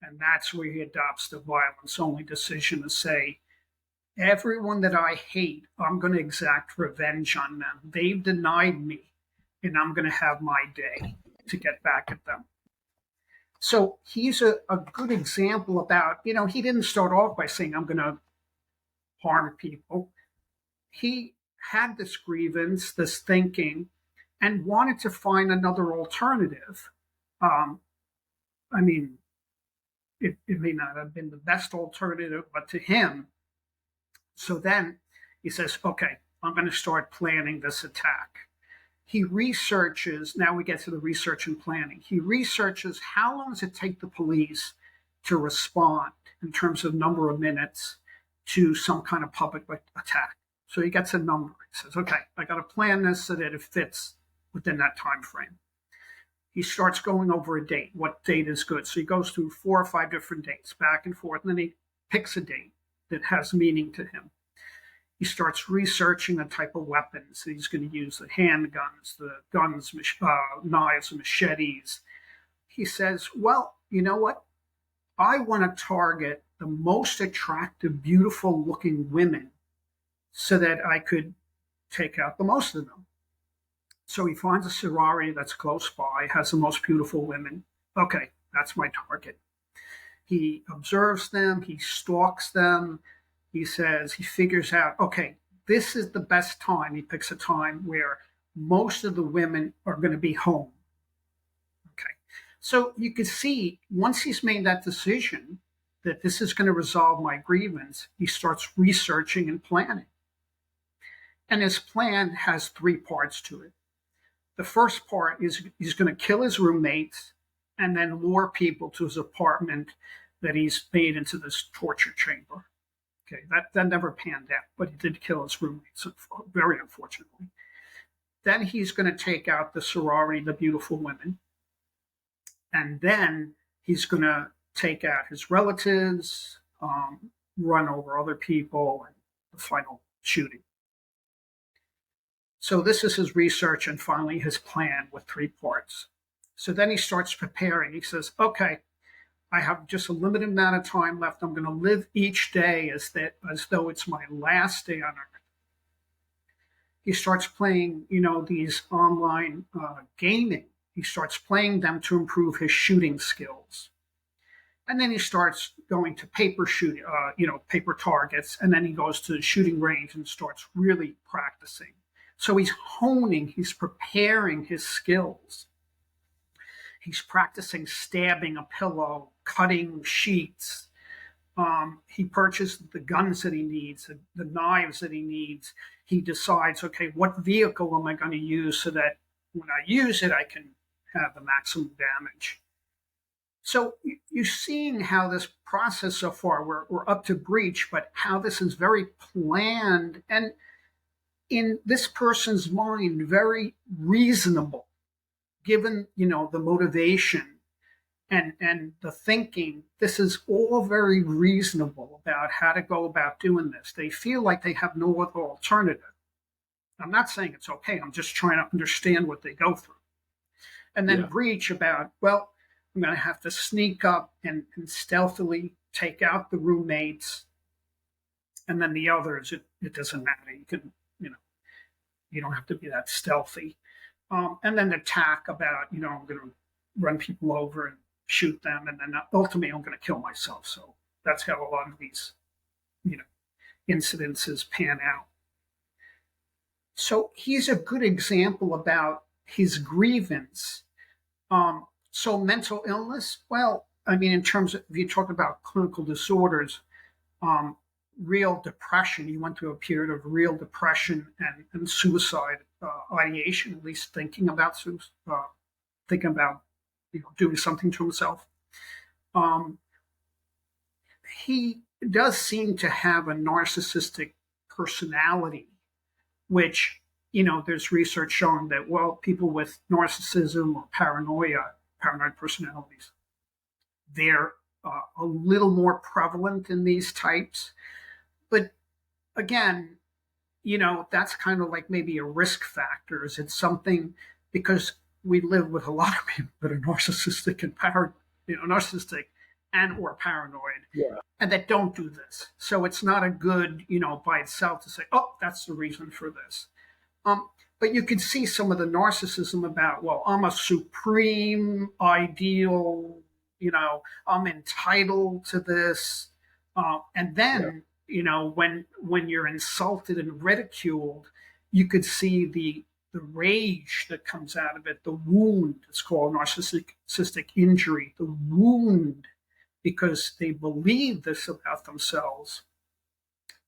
And that's where he adopts the violence only decision to say, everyone that I hate, I'm going to exact revenge on them. They've denied me, and I'm going to have my day to get back at them. So he's a good example about, he didn't start off by saying, I'm going to harm people. He had this grievance, this thinking, and wanted to find another alternative. I mean, it may not have been the best alternative, but to him. So then he says, okay, I'm going to start planning this attack. He researches, now we get to the research and planning. He researches how long does it take the police to respond in terms of number of minutes to some kind of public attack. So he gets a number. He says, okay, I got to plan this so that it fits within that time frame. He starts going over a date. What date is good? So he goes through 4 or 5 different dates, back and forth, and then he picks a date that has meaning to him. He starts researching the type of weapons that he's going to use, the handguns, the guns, knives, machetes. He says, well, you know what? I want to target the most attractive, beautiful looking women so that I could take out the most of them. So he finds a sorority that's close by, has the most beautiful women. Okay, that's my target. He observes them, he stalks them. He says, he figures out, okay, this is the best time. He picks a time where most of the women are going to be home. Okay. So you can see, once he's made that decision that this is going to resolve my grievance, he starts researching and planning. And his plan has 3 parts to it. The first part is he's going to kill his roommates and then lure people to his apartment that he's made into this torture chamber. Okay, that never panned out, but he did kill his roommates, very unfortunately. Then he's going to take out the sorority, the beautiful women. And then he's going to take out his relatives, run over other people, and the final shooting. So this is his research and finally his plan with 3 parts. So then he starts preparing. He says, okay, I have just a limited amount of time left. I'm going to live each day as though it's my last day on earth. He starts playing, these online gaming. He starts playing them to improve his shooting skills. And then he starts going to paper targets. And then he goes to the shooting range and starts really practicing. So he's honing, he's preparing his skills. He's practicing stabbing a pillow, cutting sheets. He purchased the guns that he needs, the knives that he needs. He decides, okay, what vehicle am I going to use so that when I use it, I can have the maximum damage. So you're seeing how this process so far, we're up to breach, but how this is very planned and in this person's mind, very reasonable, given, the motivation and the thinking. This is all very reasonable about how to go about doing this. They feel like they have no other alternative. I'm not saying it's okay. I'm just trying to understand what they go through. And then Yeah. breach about, well, I'm going to have to sneak up and stealthily take out the roommates. And then the others, it doesn't matter. You can, you don't have to be that stealthy. And then attack about, I'm going to run people over and shoot them, and then ultimately I'm going to kill myself. So that's how a lot of these, incidences pan out. So he's a good example about his grievance. So mental illness, well, I mean, in terms of, if you talk about clinical disorders, real depression, he went through a period of real depression and suicide ideation, at least thinking about doing something to himself. He does seem to have a narcissistic personality, which, there's research showing that, well, people with narcissism or paranoid personalities, they're a little more prevalent in these types. But again, that's kind of like maybe a risk factor. Is it something, because we live with a lot of people that are narcissistic and narcissistic and or paranoid, Yeah. and that don't do this. So it's not a good, by itself to say, oh, that's the reason for this. But you can see some of the narcissism about, well, I'm a supreme ideal, I'm entitled to this. And then, when you're insulted and ridiculed, you could see the rage that comes out of it, the wound. It's called narcissistic injury, the wound, because they believe this about themselves.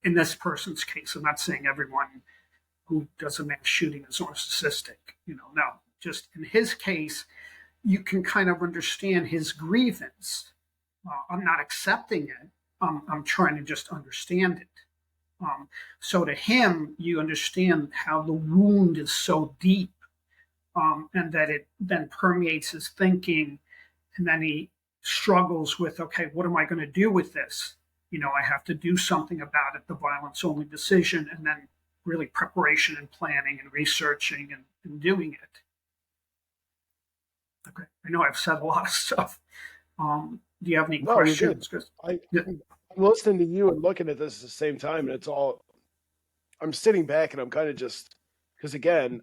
In this person's case, I'm not saying everyone who does a mass shooting is narcissistic, no. Just in his case, you can kind of understand his grievance. I'm not accepting it. I'm trying to just understand it. So to him, you understand how the wound is so deep, and that it then permeates his thinking, and then he struggles with, okay, what am I going to do with this? I have to do something about it, the violence only decision, and then really preparation and planning and researching and doing it. Okay, I know I've said a lot of stuff. Do you have any questions? I'm listening to you and looking at this at the same time, and I'm sitting back and I'm kind of just, because again,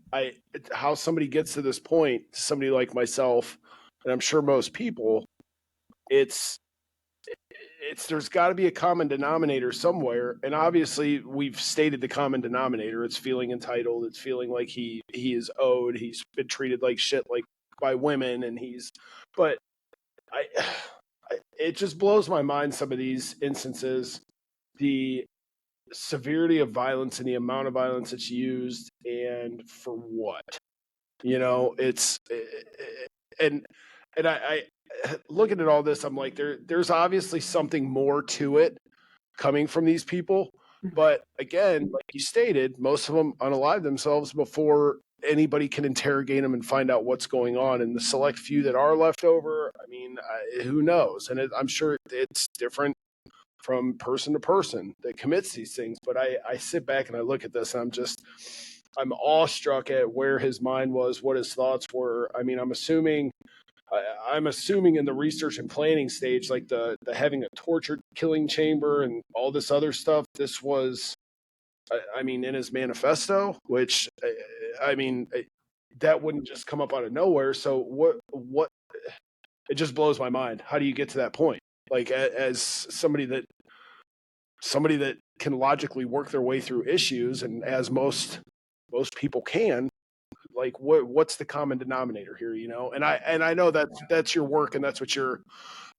how somebody gets to this point, somebody like myself, and I'm sure most people, it's there's got to be a common denominator somewhere, and obviously we've stated the common denominator. It's feeling entitled. It's feeling like he is owed. He's been treated like shit, like by women, and but it just blows my mind, some of these instances, the severity of violence and the amount of violence that's used, and for what, it's and I looking at all this, I'm like, there's obviously something more to it coming from these people. But again, like you stated, most of them unalive themselves before anybody can interrogate them and find out what's going on. And the select few that are left over, I mean, who knows? And I'm sure it's different from person to person that commits these things. But I sit back and I look at this, and I'm awestruck at where his mind was, what his thoughts were. I mean, I'm assuming in the research and planning stage, like the having a tortured killing chamber and all this other stuff, this was, I mean, in his manifesto, which, I mean, that wouldn't just come up out of nowhere. So what, it just blows my mind. How do you get to that point? Like, as somebody that can logically work their way through issues, and as most people can, like what's the common denominator here, you know? And I know that's your work and that's what you're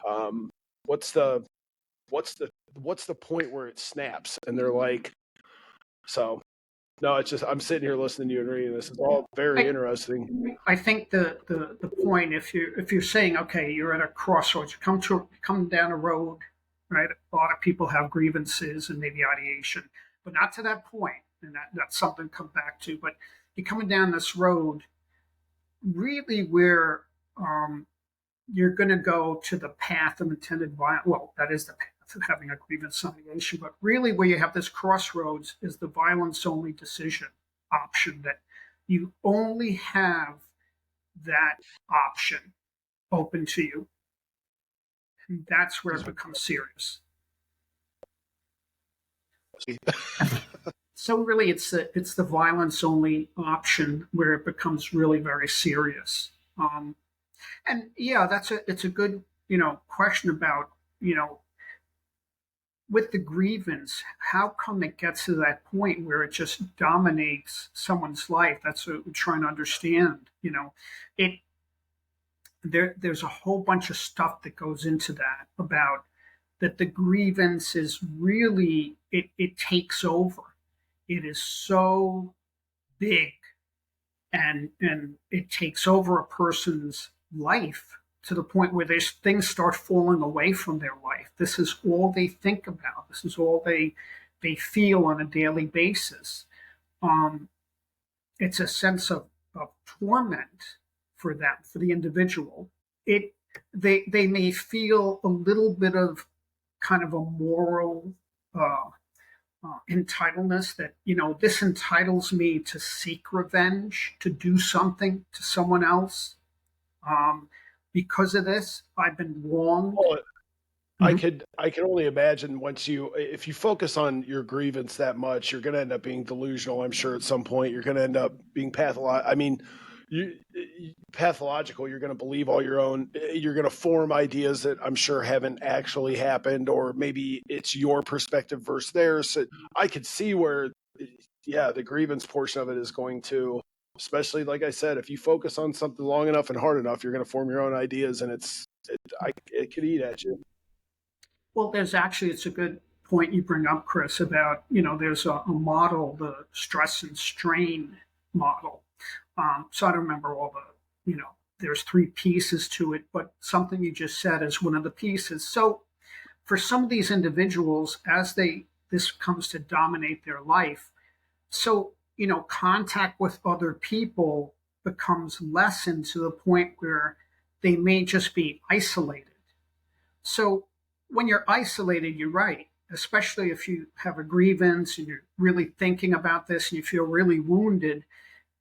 um what's the what's the point where it snaps and they're like, so no, it's just I'm sitting here listening to you and reading this. It's all very I, interesting. I think the point, if you're saying, okay, you're at a crossroads, you come down a road, right? A lot of people have grievances and maybe ideation, but not to that point, and that's something to come back to. But you're coming down this road, really, where um, you're going to go to the path of intended violence. Well, that is the path of having a grievance ideation, but really, where you have this crossroads is the violence only decision option, that you only have that option open to you. And that's where it becomes serious. So really, it's the violence only option where it becomes really very serious. And yeah, it's a good question about with the grievance, how come it gets to that point where it just dominates someone's life? That's what we're trying to understand. It there's a whole bunch of stuff that goes into that, about that the grievance is really, it takes over. It is so big, and it takes over a person's life to the point where things start falling away from their life. This is all they think about. This is all they feel on a daily basis. Um, it's a sense of torment for them, for the individual. It they may feel a little bit of kind of a moral entitledness, that this entitles me to seek revenge, to do something to someone else. um, because of this, I've been wronged. Well, Mhm. I can only imagine once if you focus on your grievance that much, you're going to end up being delusional. I'm sure at some point you're going to end up being pathological. I mean, pathological. You're going to believe all your own. You're going to form ideas that I'm sure haven't actually happened, or maybe it's your perspective versus theirs. So I could see where, yeah, the grievance portion of it is going to. Especially, like I said, if you focus on something long enough and hard enough, you're going to form your own ideas, and it could eat at you. Well, it's a good point you bring up, Chris, about, there's a model, the stress and strain model. So I don't remember all there's three pieces to it, but something you just said is one of the pieces. So for some of these individuals, as this comes to dominate their life, so, contact with other people becomes lessened to the point where they may just be isolated. So, when you're isolated, you're right, especially if you have a grievance and you're really thinking about this and you feel really wounded.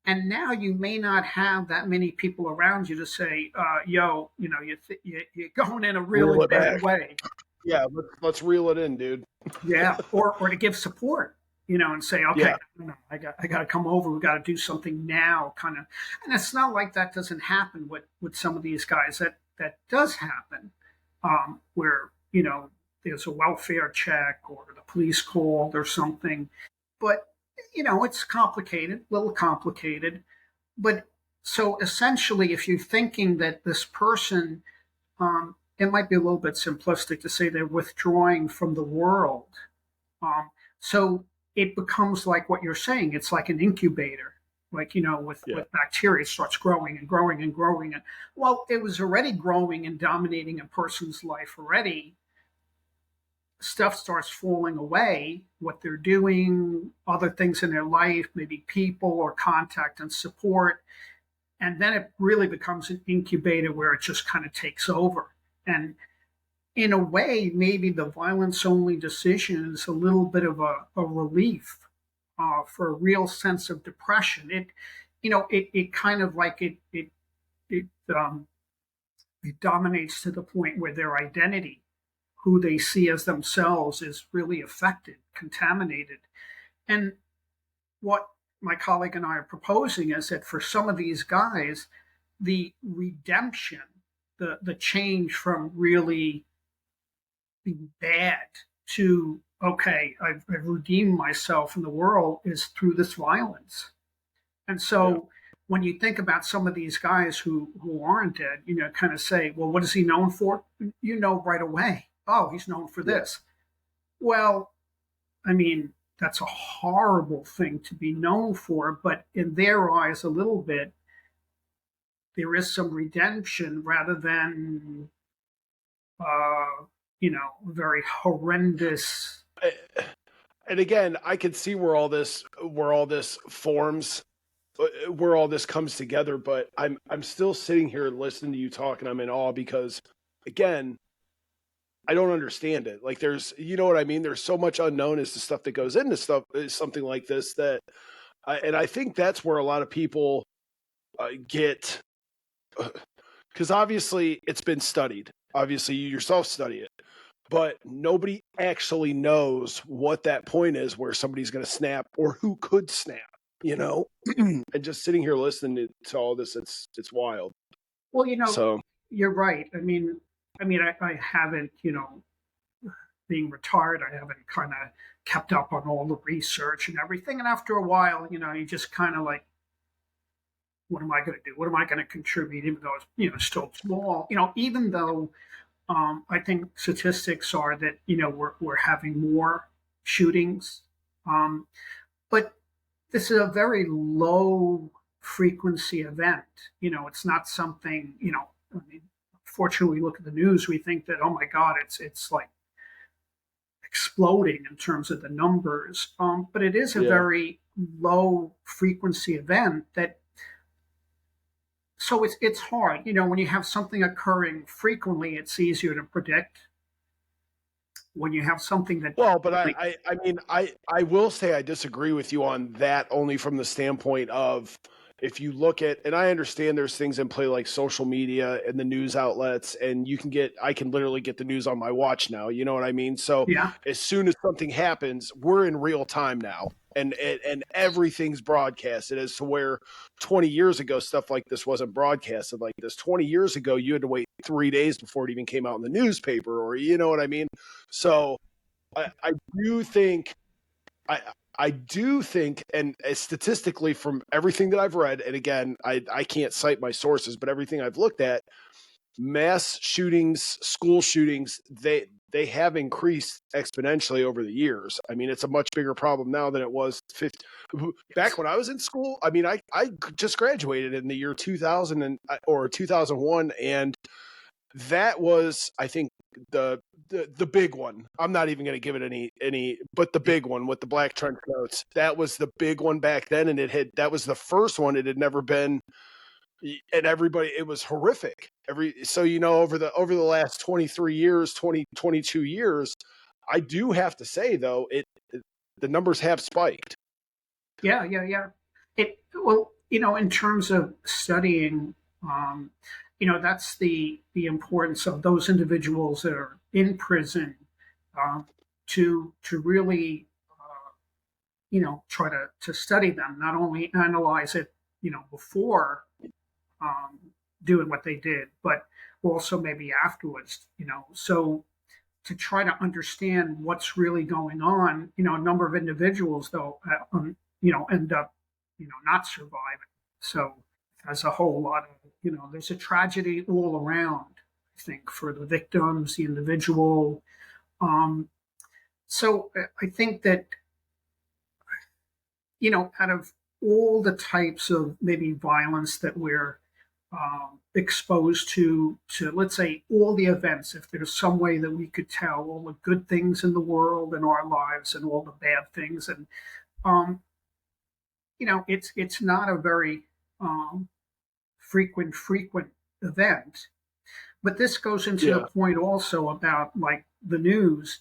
And now you may not have that many people around you to say, yo, you're going in a really Reel it bad back. way. Yeah, let's reel it in, dude. Yeah, or to give support, and say, okay, Yeah, no, I got to come over. We got to do something now, kind of. And it's not like that doesn't happen with some of these guys. That does happen, where there's a welfare check or the police called or something. But it's complicated, a little complicated. But so essentially, if you're thinking that this person, it might be a little bit simplistic to say they're withdrawing from the world. So it becomes like what you're saying. It's like an incubator, like yeah, with bacteria, it starts growing and growing and growing. And well, it was already growing and dominating a person's life already. Stuff starts falling away. What they're doing, other things in their life, maybe people or contact and support, and then it really becomes an incubator where it just kind of takes over. And in a way, maybe the violence only decision is a little bit of a relief for a real sense of depression. It kind of like it, um, it dominates to the point where their identity, who they see as themselves, is really affected, contaminated. And what my colleague and I are proposing is that for some of these guys, the redemption, the change from really bad to, okay, I've redeemed myself in the world, is through this violence. And yeah. so when you think about some of these guys who aren't dead, kind of say, well, what is he known for? You know right away. Oh, he's known for Yeah. this. Well, I mean, that's a horrible thing to be known for, but in their eyes, a little bit, there is some redemption rather than, very horrendous. And again, I can see where all this forms, where all this comes together. But I'm still sitting here listening to you talk, and I'm in awe because, again, I don't understand it. Like, you know what I mean? There's so much unknown as to stuff that goes into stuff, something like this that, and I think that's where a lot of people get, because obviously it's been studied. Obviously, you yourself study it, but nobody actually knows what that point is where somebody's going to snap or who could snap. You know, and just sitting here listening to all this, it's wild. Well, So you're right. I haven't, being retired, I haven't kind of kept up on all the research and everything. And after a while, you just kind of like, what am I going to do? What am I going to contribute? Even though it's, still small, even though I think statistics are that, we're having more shootings. Um, but this is a very low frequency event. It's not something, I mean, fortunately, we look at the news, we think that, oh my God, it's like exploding in terms of the numbers. But it is a yeah. very low frequency event that, so it's hard. When you have something occurring frequently, it's easier to predict. When you have something that, Well, but like, I mean, I will say I disagree with you on that only from the standpoint of if you look at, and I understand there's things in play like social media and the news outlets, and I can literally get the news on my watch now. You know what I mean? So yeah, as soon as something happens, we're in real time now. And everything's broadcasted as to where 20 years ago stuff like this wasn't broadcasted like this. 20 years ago you had to wait 3 days before it even came out in the newspaper, or you know what I mean? So I do think I I do think, and statistically from everything that I've read, and again, I can't cite my sources, but everything I've looked at, mass shootings, school shootings, they have increased exponentially over the years. I mean, it's a much bigger problem now than it was 50, back when I was in school. I mean, I just graduated in the year 2000 or 2001, and that was, I think, the big one. I'm not even going to give it any, but the big one with the black trench coats. That was the big one back then, and that was the first one. It had never been, and everybody, it was horrific. So over the last 23 years, 22 years, I do have to say though, the numbers have spiked. yeah, yeah, yeah. Well, in terms of studying, that's the importance of those individuals that are in prison, um, to really, try to study them, not only analyze it, before um, doing what they did, but also maybe afterwards, so to try to understand what's really going on. A number of individuals, though, end up, not surviving. So as a whole lot of, there's a tragedy all around, I think, for the victims, the individual. Um, so I think that, out of all the types of maybe violence that we're exposed to, let's say, all the events, if there's some way that we could tell all the good things in the world and our lives and all the bad things, and um, it's not a very um, frequent event. But this goes into the Yeah, point also about like the news,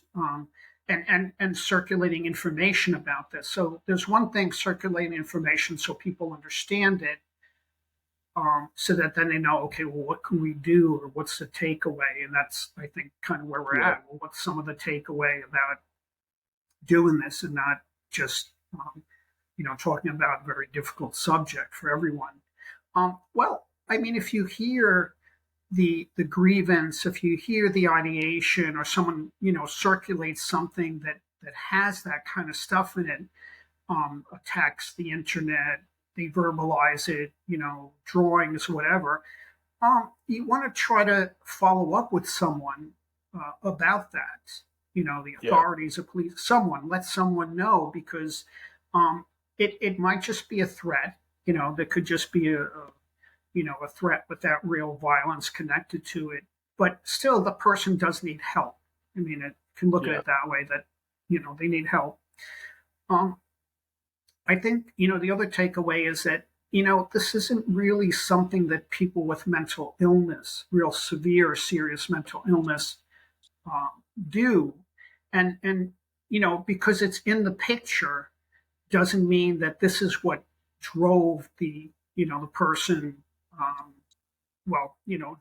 and circulating information about this. So there's one thing, circulating information so people understand it, so that then they know, okay, well, what can we do, or what's the takeaway? And that's, I think, kind of where we're yeah. at. Well, what's some of the takeaway about doing this and not just, talking about a very difficult subject for everyone? Well, I mean, if you hear the grievance, if you hear the ideation, or someone, circulates something that has that kind of stuff in it, a text, the internet, they verbalize it, drawings, whatever. You want to try to follow up with someone about that. The Yeah. authorities, the police, someone, let someone know, because it might just be a threat. That could just be a threat without real violence connected to it. But still, the person does need help. I mean, it can look at Yeah. it that way, that they need help. Um, I think the other takeaway is that this isn't really something that people with mental illness, real severe, serious mental illness, do, and because it's in the picture doesn't mean that this is what drove the person, um,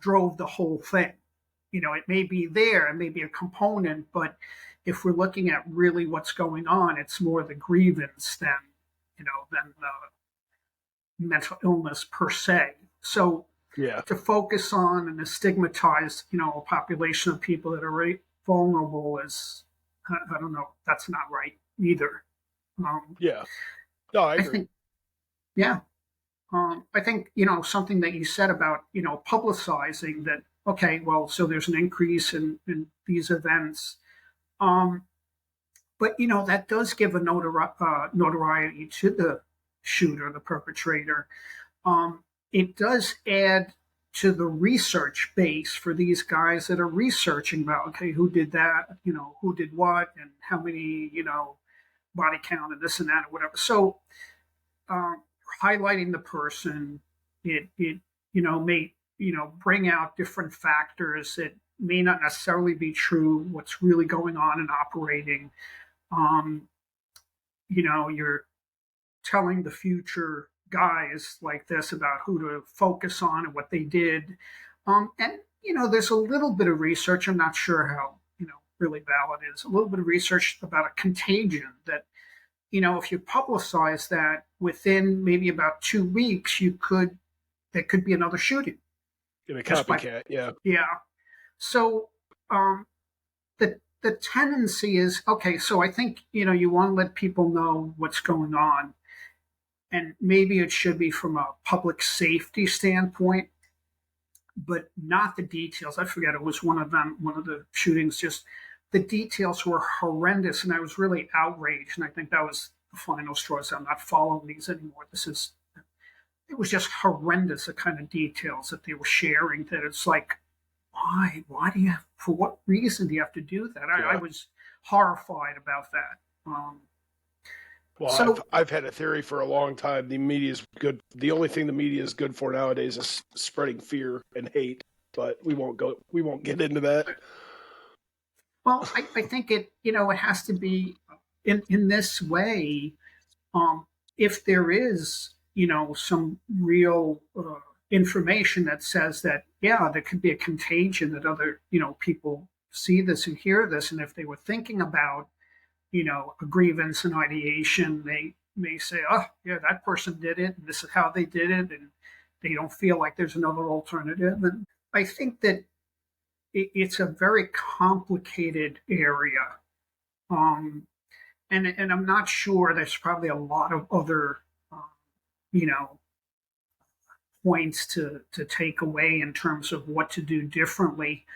drove the whole thing. It may be there, it may be a component, but if we're looking at really what's going on, it's more the grievance than the mental illness per se. So Yeah. to focus on and to stigmatize, a population of people that are very vulnerable is, I don't know, that's not right either. Um, Yeah. No, I I agree. think, yeah, I think something that you said about publicizing that. Okay, well, so there's an increase in these events, um, but that does give a notoriety to the shooter, the perpetrator. Um, it does add to the research base for these guys that are researching about, okay, who did that, who did what, and how many, body count and this and that or whatever. So um, highlighting the person, it may bring out different factors that may not necessarily be true. What's really going on and operating. Um, you're telling the future guys like this about who to focus on and what they did. And there's a little bit of research. I'm not sure how really valid it is. A little bit of research about a contagion that if you publicize that within maybe about 2 weeks, there could be another shooting In a just by copycat. Yeah. yeah. So um, the tendency is okay. So I think you want to let people know what's going on, and maybe it should be from a public safety standpoint, but not the details. I forget, it was one of them, one of the shootings. Just the details were horrendous, and I was really outraged. And I think that was the final straw. So I'm not following these anymore. It was just horrendous, the kind of details that they were sharing. That it's like, why? Why do you have? For what reason do you have to do that? I Yeah. was horrified about that. Well, So I've had a theory for a long time. The media is good. The only thing the media is good for nowadays is spreading fear and hate. But we won't go. We won't get into that. well, I think it has to be in this way. If there is some real information that says that yeah, there could be a contagion, that other people see this and hear this, and if they were thinking about a grievance and ideation, they may say, oh yeah, that person did it, and this is how they did it, and they don't feel like there's another alternative. And I think that it's a very complicated area. Um, and I'm not sure. There's probably a lot of other, um, you know, points to take away in terms of what to do differently.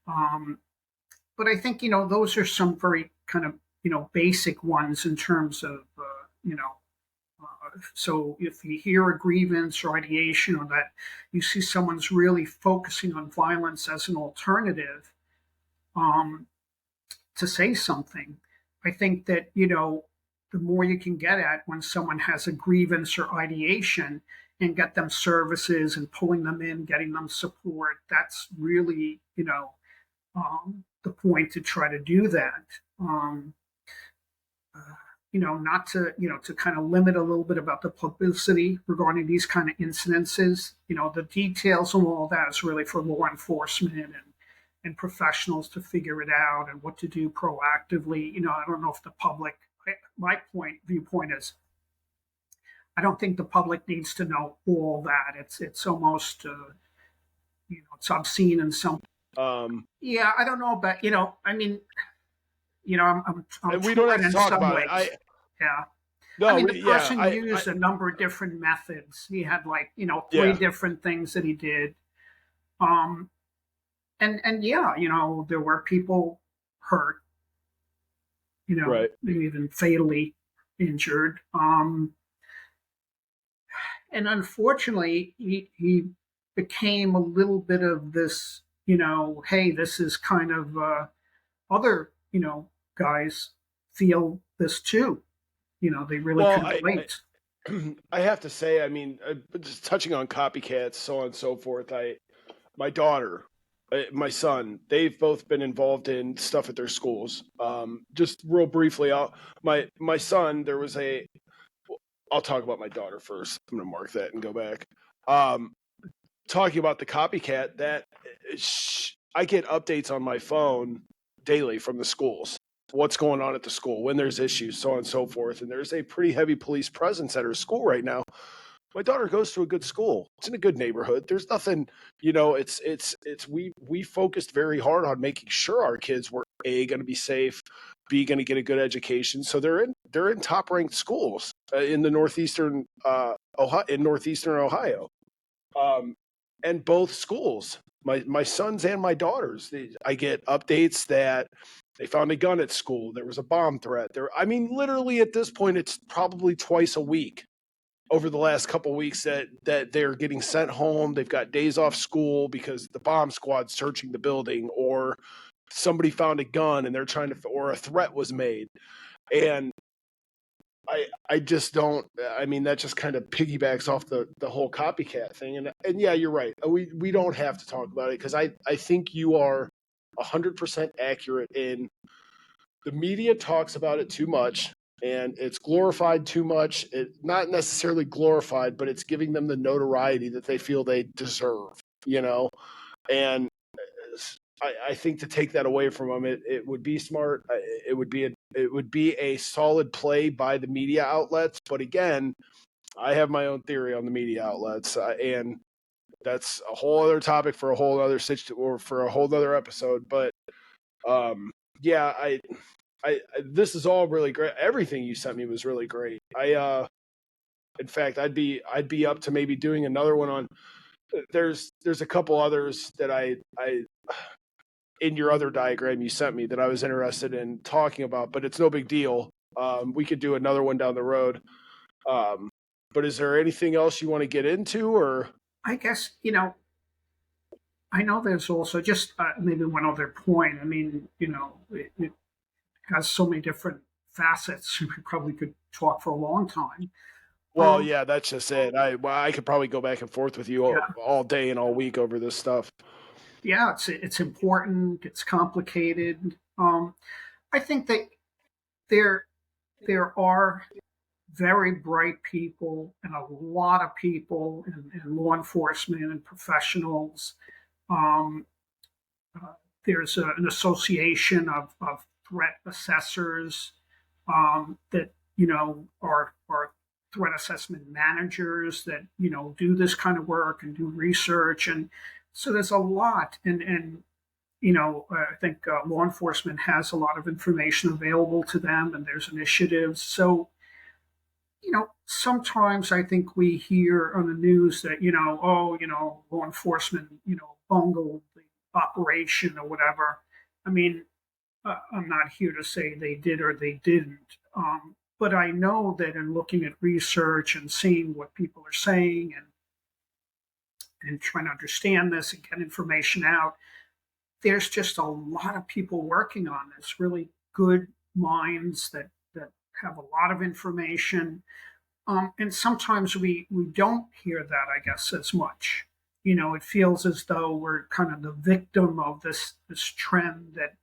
Um, but I think those are some very kind of basic ones in terms of you know. So if you hear a grievance or ideation, or that you see someone's really focusing on violence as an alternative, um, to say something. I think that, the more you can get at when someone has a grievance or ideation and get them services and pulling them in, getting them support, that's really, the point to try to do that. Um, uh, not to, to kind of limit a little bit about the publicity regarding these kind of incidences. The details and all that is really for law enforcement and professionals to figure it out and what to do proactively. I don't know if the public, my viewpoint is, I don't think the public needs to know all that. It's almost, it's obscene in some. Um, Yeah, I don't know, but I mean, I'm and we don't have torn to in talk some about it. ways. Yeah. I No, mean, the yeah, person used a number of different methods. He had like, three yeah, different things that he did. Um, and yeah, there were people hurt, right. maybe even fatally injured. And unfortunately, he became a little bit of this, hey, this is kind of other, guys feel this too. They really Well, can relate. I have to say, I mean, just touching on copycats, so on and so forth. My daughter, my son, they've both been involved in stuff at their schools. Just real briefly, my son, there was a. I'll talk about my daughter first. I'm going to mark that and go back. Um, Talking about the copycat, that I get updates on my phone daily from the schools. What's going on at the school, when there's issues, so on and so forth. And there's a pretty heavy police presence at her school right now. My daughter goes to a good school. It's in a good neighborhood. There's nothing, it's we focused very hard on making sure our kids were A, going to be safe, B, going to get a good education. So they're in top ranked schools in the northeastern Ohio. Um, and both schools, my sons and my daughters, I get updates that they found a gun at school. There was a bomb threat there. I mean, literally at this point, it's probably twice a week over the last couple of weeks that they're getting sent home. They've got days off school because the bomb squad's searching the building, or somebody found a gun and they're trying to, or a threat was made. And I just don't. I mean, that just kind of piggybacks off the whole copycat thing. And yeah, you're right. We don't have to talk about it because I think you are 100% accurate in the media talks about it too much and it's glorified too much. It not necessarily glorified, but it's giving them the notoriety that they feel they deserve. And I think to take that away from them, it would be smart. It would be a solid play by the media outlets. But again, I have my own theory on the media outlets, and that's a whole other topic for a whole other or for a whole other episode. But yeah, this is all really great. Everything you sent me was really great. In fact, I'd be up to maybe doing another one on. There's a couple others that I in your other diagram you sent me that I was interested in talking about, but it's no big deal. We could do another one down the road. Um, but is there anything else you want to get into, or? I guess, I know there's also just maybe one other point. I mean, it has so many different facets. We probably could talk for a long time. Well, Um, yeah, that's just it. I could probably go back and forth with you yeah, all day and all week over this stuff. yeah, it's important. It's complicated. I think that there there are very bright people and a lot of people in law enforcement and professionals. Um, uh, there's an association of threat assessors that are threat assessment managers that do this kind of work and do research, and so there's a lot. And I think law enforcement has a lot of information available to them, and there's initiatives. So sometimes I think we hear on the news that, law enforcement, bungled the operation or whatever. I mean, I'm not here to say they did or they didn't. But I know that in looking at research and seeing what people are saying and trying to understand this and get information out, there's just a lot of people working on this, really good minds that have a lot of information. And sometimes we don't hear that, I guess, as much. It feels as though we're kind of the victim of this trend that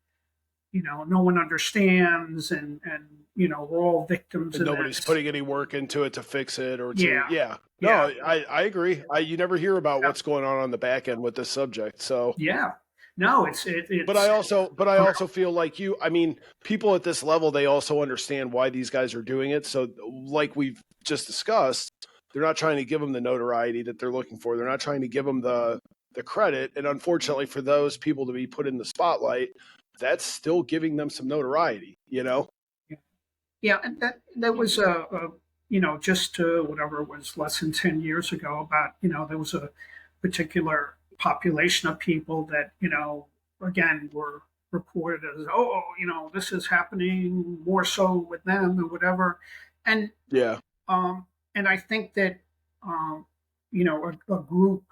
no one understands, and we're all victims And of nobody's this. putting any work into it to fix it or to, Yeah, yeah. No, yeah, I agree. You never hear about yeah, what's going on the back end with this subject. So, yeah. No, but I it's also, but I also feel like I mean, people at this level, they also understand why these guys are doing it. So, like we've just discussed, they're not trying to give them the notoriety that they're looking for. They're not trying to give them the credit. And unfortunately, for those people to be put in the spotlight, that's still giving them some notoriety. yeah, and that was just whatever it was less than 10 years ago about, there was a particular population of people that, again, were reported as, oh, this is happening more so with them or whatever. And, Yeah. and I think that, a group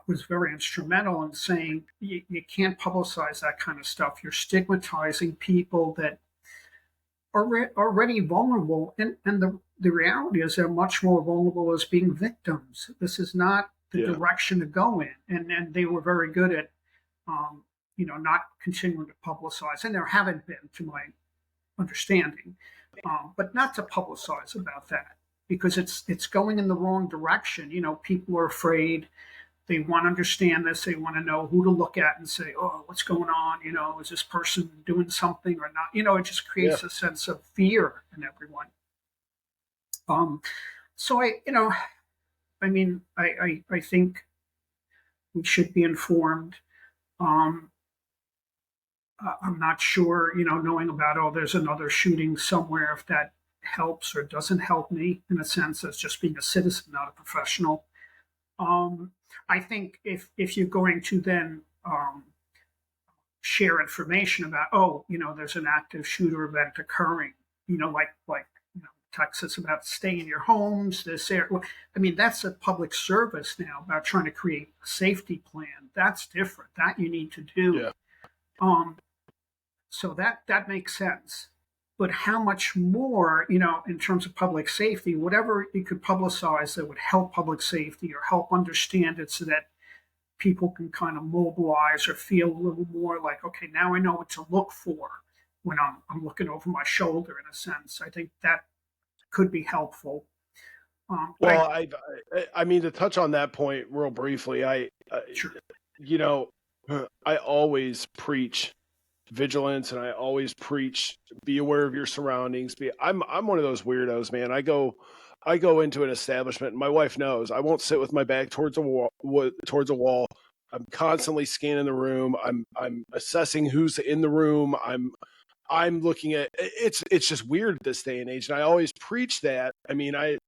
was very instrumental in saying you can't publicize that kind of stuff. You're stigmatizing people that are already vulnerable, and the reality is they're much more vulnerable as being victims. This is not the Yeah. direction to go in, and they were very good at, not continuing to publicize, and there haven't been, to my understanding, but not to publicize about that because it's going in the wrong direction. People are afraid. They want to understand this. They want to know who to look at and say, "Oh, what's going on? Is this person doing something or not?" It just Yeah. creates a sense of fear in everyone. So I think we should be informed. Um, I'm not sure, knowing about, oh, there's another shooting somewhere, if that helps or doesn't help me in a sense as just being a citizen, not a professional. Um, I think if you're going to then share information about, oh, there's an active shooter event occurring, like Texas about stay in your homes. This area, that's a public service now about trying to create a safety plan. That's different. That you need to do. Yeah. So that makes sense. But how much more, in terms of public safety, whatever you could publicize that would help public safety or help understand it so that people can kind of mobilize or feel a little more like, okay, now I know what to look for when I'm looking over my shoulder, in a sense. I think that could be helpful. Well, I mean, to touch on that point real briefly, Sure. you know, I always preach vigilance, and I always preach be aware of your surroundings. I'm one of those weirdos, man. I go into an establishment, and my wife knows I won't sit with my back towards a wall. Towards a wall. I'm constantly scanning the room. I'm assessing who's in the room. I'm looking at it's just weird this day and age, and I always preach that. I mean, I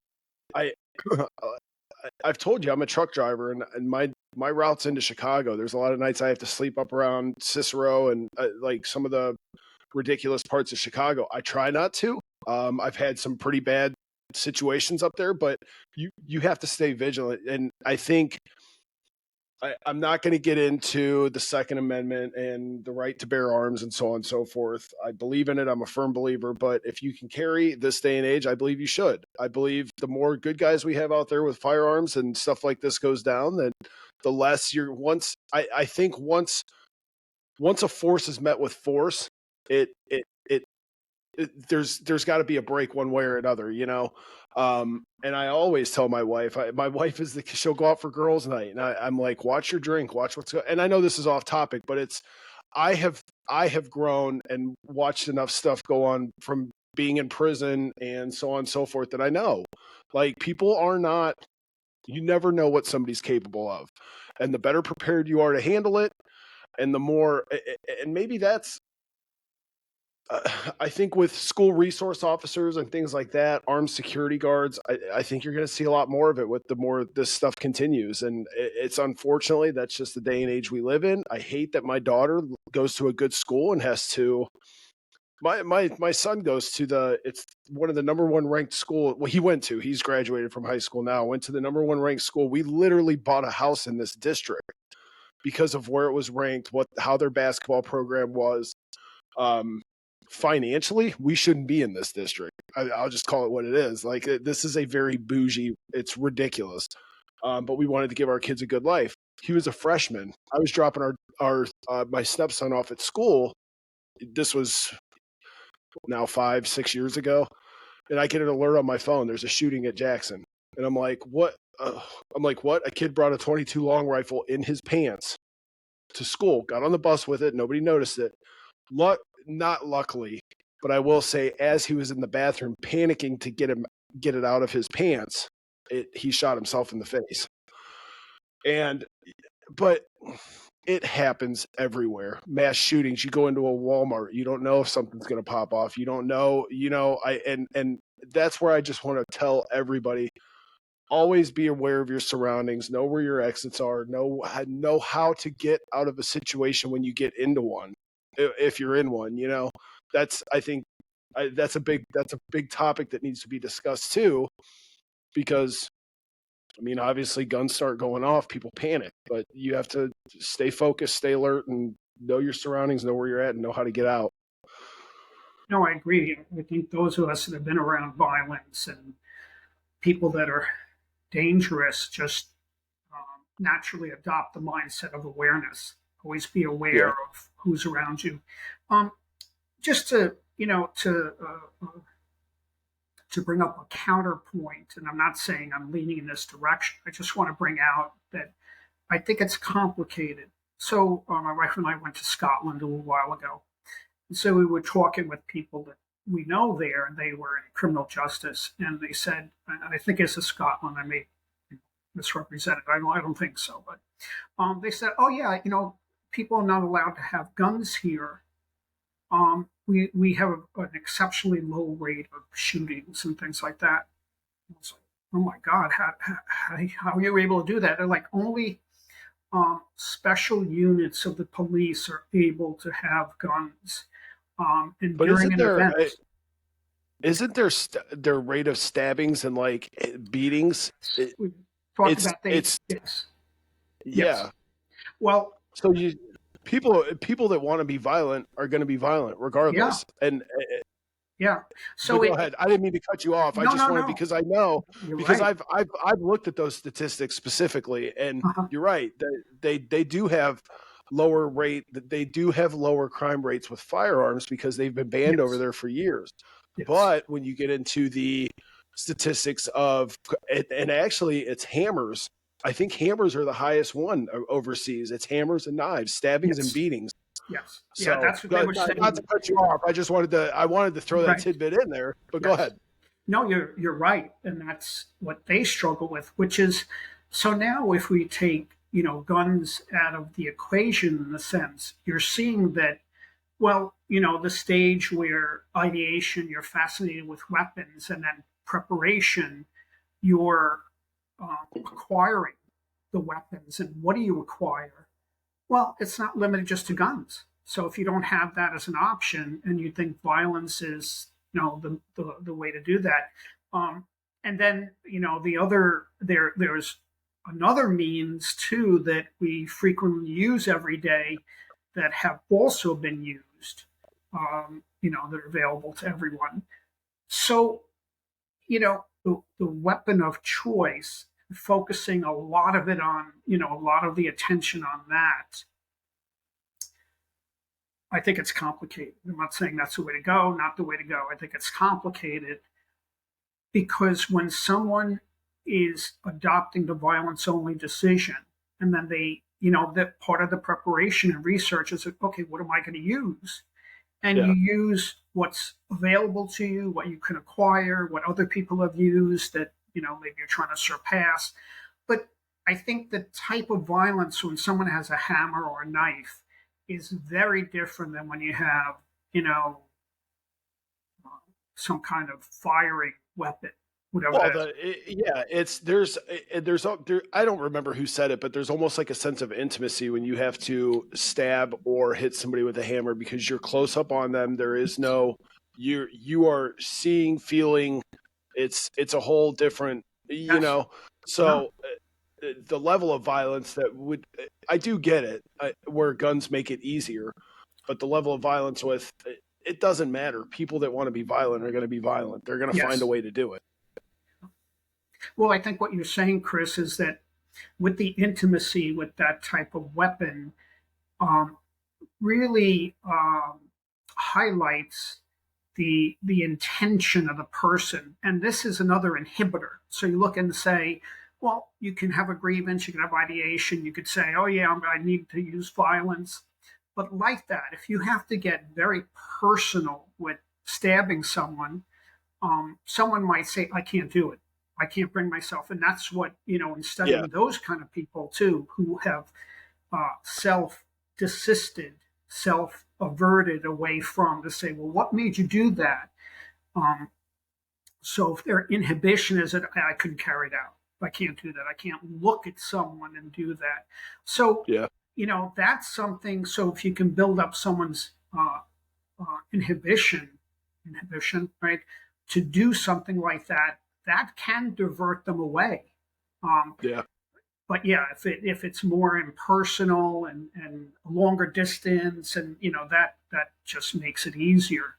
I've told you I'm a truck driver, and my routes into Chicago. There's a lot of nights I have to sleep up around Cicero and like some of the ridiculous parts of Chicago. I try not to. I've had some pretty bad situations up there, but you have to stay vigilant. And I think I'm not going to get into the Second Amendment and the right to bear arms and so on and so forth. I believe in it. I'm a firm believer. But if you can carry this day and age, I believe you should. I believe the more good guys we have out there with firearms and stuff like this goes down, then the less you're I think once a force is met with force, there's got to be a break one way or another, and I always tell my wife, my wife she'll go out for girls' night, and I'm like, watch your drink, watch what's going. And I know this is off topic, but I have grown and watched enough stuff go on from being in prison and so on and so forth that I know, like, people are not. You never know what somebody's capable of, and the better prepared you are to handle it, and the more, and maybe that's I think with school resource officers and things like that, armed security guards, I think you're going to see a lot more of it with the more this stuff continues. And it's unfortunately, that's just the day and age we live in. I hate that my daughter goes to a good school and has to. My son goes to it's one of the number one ranked school. Well, he's graduated from high school now, went to the number one ranked school. We literally bought a house in this district because of where it was ranked, how their basketball program was. Financially, we shouldn't be in this district. I'll just call it what it is. Like, this is a very bougie. It's ridiculous. But we wanted to give our kids a good life. He was a freshman. I was dropping our my stepson off at school. This was now 5-6 years ago, and I get an alert on my phone. There's a shooting at Jackson, and I'm like, what? I'm like, what? A kid brought a 22 long rifle in his pants to school. Got on the bus with it. Nobody noticed it. Not luckily, but I will say, as he was in the bathroom panicking to get it out of his pants, he shot himself in the face. But it happens everywhere. Mass shootings. You go into a Walmart, you don't know if something's going to pop off. You don't know, and that's where I just want to tell everybody, always be aware of your surroundings, know where your exits are, know how to get out of a situation when you get into one, if you're in one. That's I think that's a big topic that needs to be discussed too, because I mean, obviously, guns start going off, people panic, but you have to stay focused, stay alert, and know your surroundings, know where you're at, and know how to get out. No, I agree. I think those of us that have been around violence and people that are dangerous just naturally adopt the mindset of awareness. Always be aware Yeah. of who's around you. Um, just to to bring up a counterpoint, and I'm not saying I'm leaning in this direction. I just want to bring out that I think it's complicated. So my wife and I went to Scotland a little while ago, and so we were talking with people that we know there, and they were in criminal justice, and they said, and I think it's Scotland. I may misrepresent it. I don't think so, but they said, "Oh yeah, people are not allowed to have guns here. We have an exceptionally low rate of shootings and things like that." I was like, "Oh my God, how are you able to do that?" They're like, only special units of the police are able to have guns, and But during an event. isn't there their rate of stabbings and like beatings? We talked It's about they it's yes, yes. yeah. Well, So people that want to be violent are going to be violent yeah, regardless. And yeah. but So go ahead. I didn't mean to cut you off. I no, just no, wanted, no. because I know, You're because right. I've looked at those statistics specifically, and Uh-huh. you're right. They do have they do have lower crime rates with firearms because they've been banned over Yes, there for years. yes, But when you get into the statistics of, and actually it's hammers. I think hammers are the highest one overseas. It's hammers and knives, stabbings and yes, beatings. yes. Yeah, So, that's what they were not to saying. cut you off, I wanted to throw that Right. tidbit in there. But go Yes. ahead. No, you're right, and that's what they struggle with. Which is, so now if we take guns out of the equation in a sense, you're seeing that, well, the stage where ideation, you're fascinated with weapons, and then preparation, you're acquiring the weapons. And what do you acquire? Well, it's not limited just to guns. So if you don't have that as an option, and you think violence is the way to do that, and then the other there's another means too that we frequently use every day that have also been used, that are available to everyone. So the weapon of choice, focusing a lot of it on, a lot of the attention on that. I think it's complicated. I'm not saying that's the way to go, not the way to go. I think it's complicated because when someone is adopting the violence only decision, and then that part of the preparation and research is, okay, what am I going to use? And you Yeah. use what's available to you, what you can acquire, what other people have used that, maybe you're trying to surpass. But I think the type of violence when someone has a hammer or a knife is very different than when you have, you know, some kind of firing weapon, whatever Well, that is. yeah, I don't remember who said it, but there's almost like a sense of intimacy when you have to stab or hit somebody with a hammer because you're close up on them. There is no, you are seeing, feeling. It's a whole different, Yes. Yeah. So the level of violence that would, I do get it, where guns make it easier, but the level of violence with it doesn't matter. People that want to be violent are going to be violent. They're going to find a Yes. way to do it. Well, I think what you're saying, Chris, is that with the intimacy with that type of weapon, um, really highlights the intention of the person, and this is another inhibitor. So you look and say, well, you can have a grievance, you can have ideation, you could say, oh yeah, I need to use violence, but like that, if you have to get very personal with stabbing someone, someone might say, I can't do it. I can't bring myself. And that's what, in Yeah. studying those kind of people too, who have self desisted, self averted away from, to say, well, what made you do that? Um, So if their inhibition is that I couldn't carry it out, I can't do that. I can't look at someone and do that. So, Yeah. that's something. So if you can build up someone's inhibition, right, to do something like that, that can divert them away. Um, Yeah. but yeah, if it's more impersonal and a longer distance, and that just makes it easier,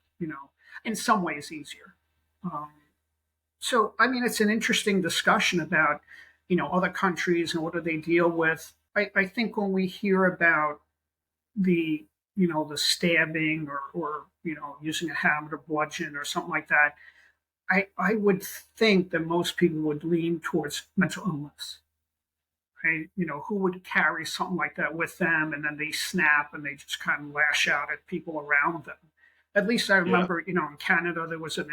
in some ways easier. Um, so I mean, it's an interesting discussion about other countries and what do they deal with. I think when we hear about the the stabbing or using a hammer or bludgeon or something like that, I would think that most people would lean towards mental illness. Right? Who would carry something like that with them and then they snap and they just kind of lash out at people around them. At least I Yeah. remember, in Canada there was a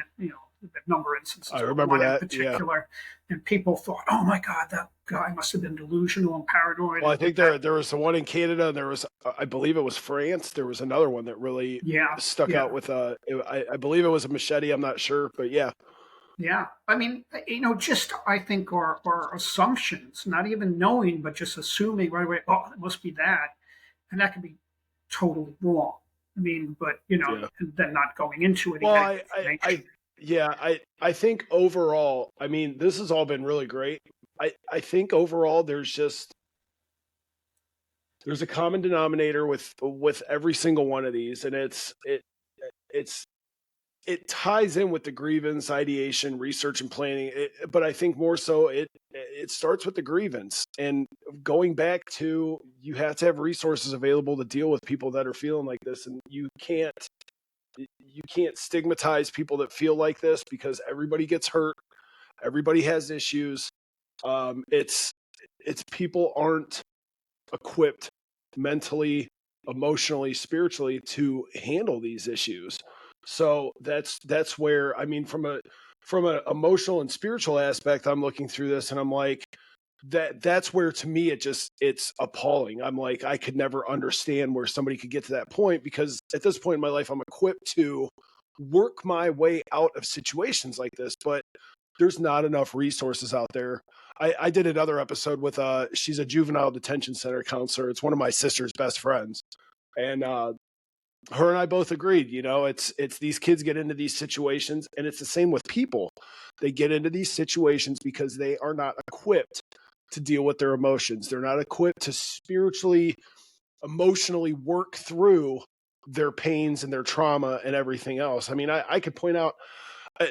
number of I instances, but remember one in that. Yeah. particular, and people thought, "Oh my God, that guy must have been delusional and paranoid Well, I and did think that." there was the one in Canada, and there was, I believe it was France. There was another one that really Yeah, stuck out yeah. with I believe it was a machete. I'm not sure, but yeah. Yeah, I mean, just I think our assumptions, not even knowing, but just assuming right away. Oh, it must be that, and that could be totally wrong. I mean, but Yeah. and then not going into any Well, medical information. yeah, I think overall, I mean, this has all been really great. I think overall, there's a common denominator with every single one of these, and it's it ties in with the grievance ideation, research, and planning. But I think more so it starts with the grievance and going back to you have to have resources available to deal with people that are feeling like this, and you can't stigmatize people that feel like this because everybody gets hurt, everybody has issues. It's people aren't equipped mentally, emotionally, spiritually to handle these issues. So that's where, I mean, from a emotional and spiritual aspect, I'm looking through this and I'm like, that's where to me it's appalling. I'm like, I could never understand where somebody could get to that point because at this point in my life I'm equipped to work my way out of situations like this, but there's not enough resources out there. I did another episode with she's a juvenile detention center counselor. It's one of my sister's best friends. And her and I both agreed, it's these kids get into these situations and it's the same with people. They get into these situations because they are not equipped to deal with their emotions. They're not equipped to spiritually, emotionally work through their pains and their trauma and everything else. I mean, I could point out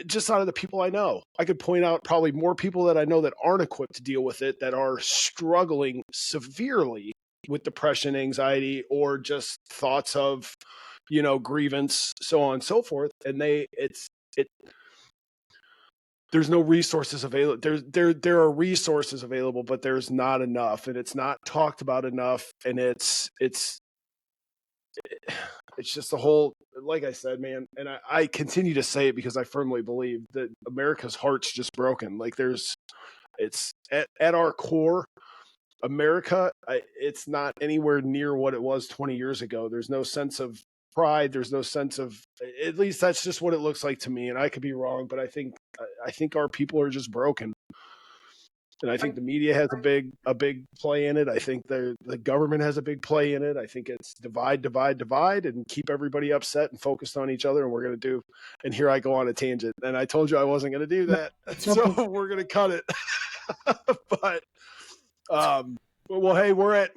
just out of the people I know, I could point out probably more people that I know that aren't equipped to deal with it, that are struggling severely with depression, anxiety, or just thoughts of, grievance, so on and so forth. And there's no resources available. There are resources available, but there's not enough, and it's not talked about enough. And it's just a whole, like I said, man, and I continue to say it because I firmly believe that America's heart's just broken. Like it's at our core, America, it's not anywhere near what it was 20 years ago. There's no sense of pride. There's no sense of, at least that's just what it looks like to me. And I could be wrong, but I think our people are just broken. And I think the media has a big play in it. I think the government has a big play in it. I think it's divide, divide, divide, and keep everybody upset and focused on each other. And we're going to do. And here I go on a tangent. And I told you I wasn't going to do that, It's so okay. we're going to cut it. But well, hey, we're at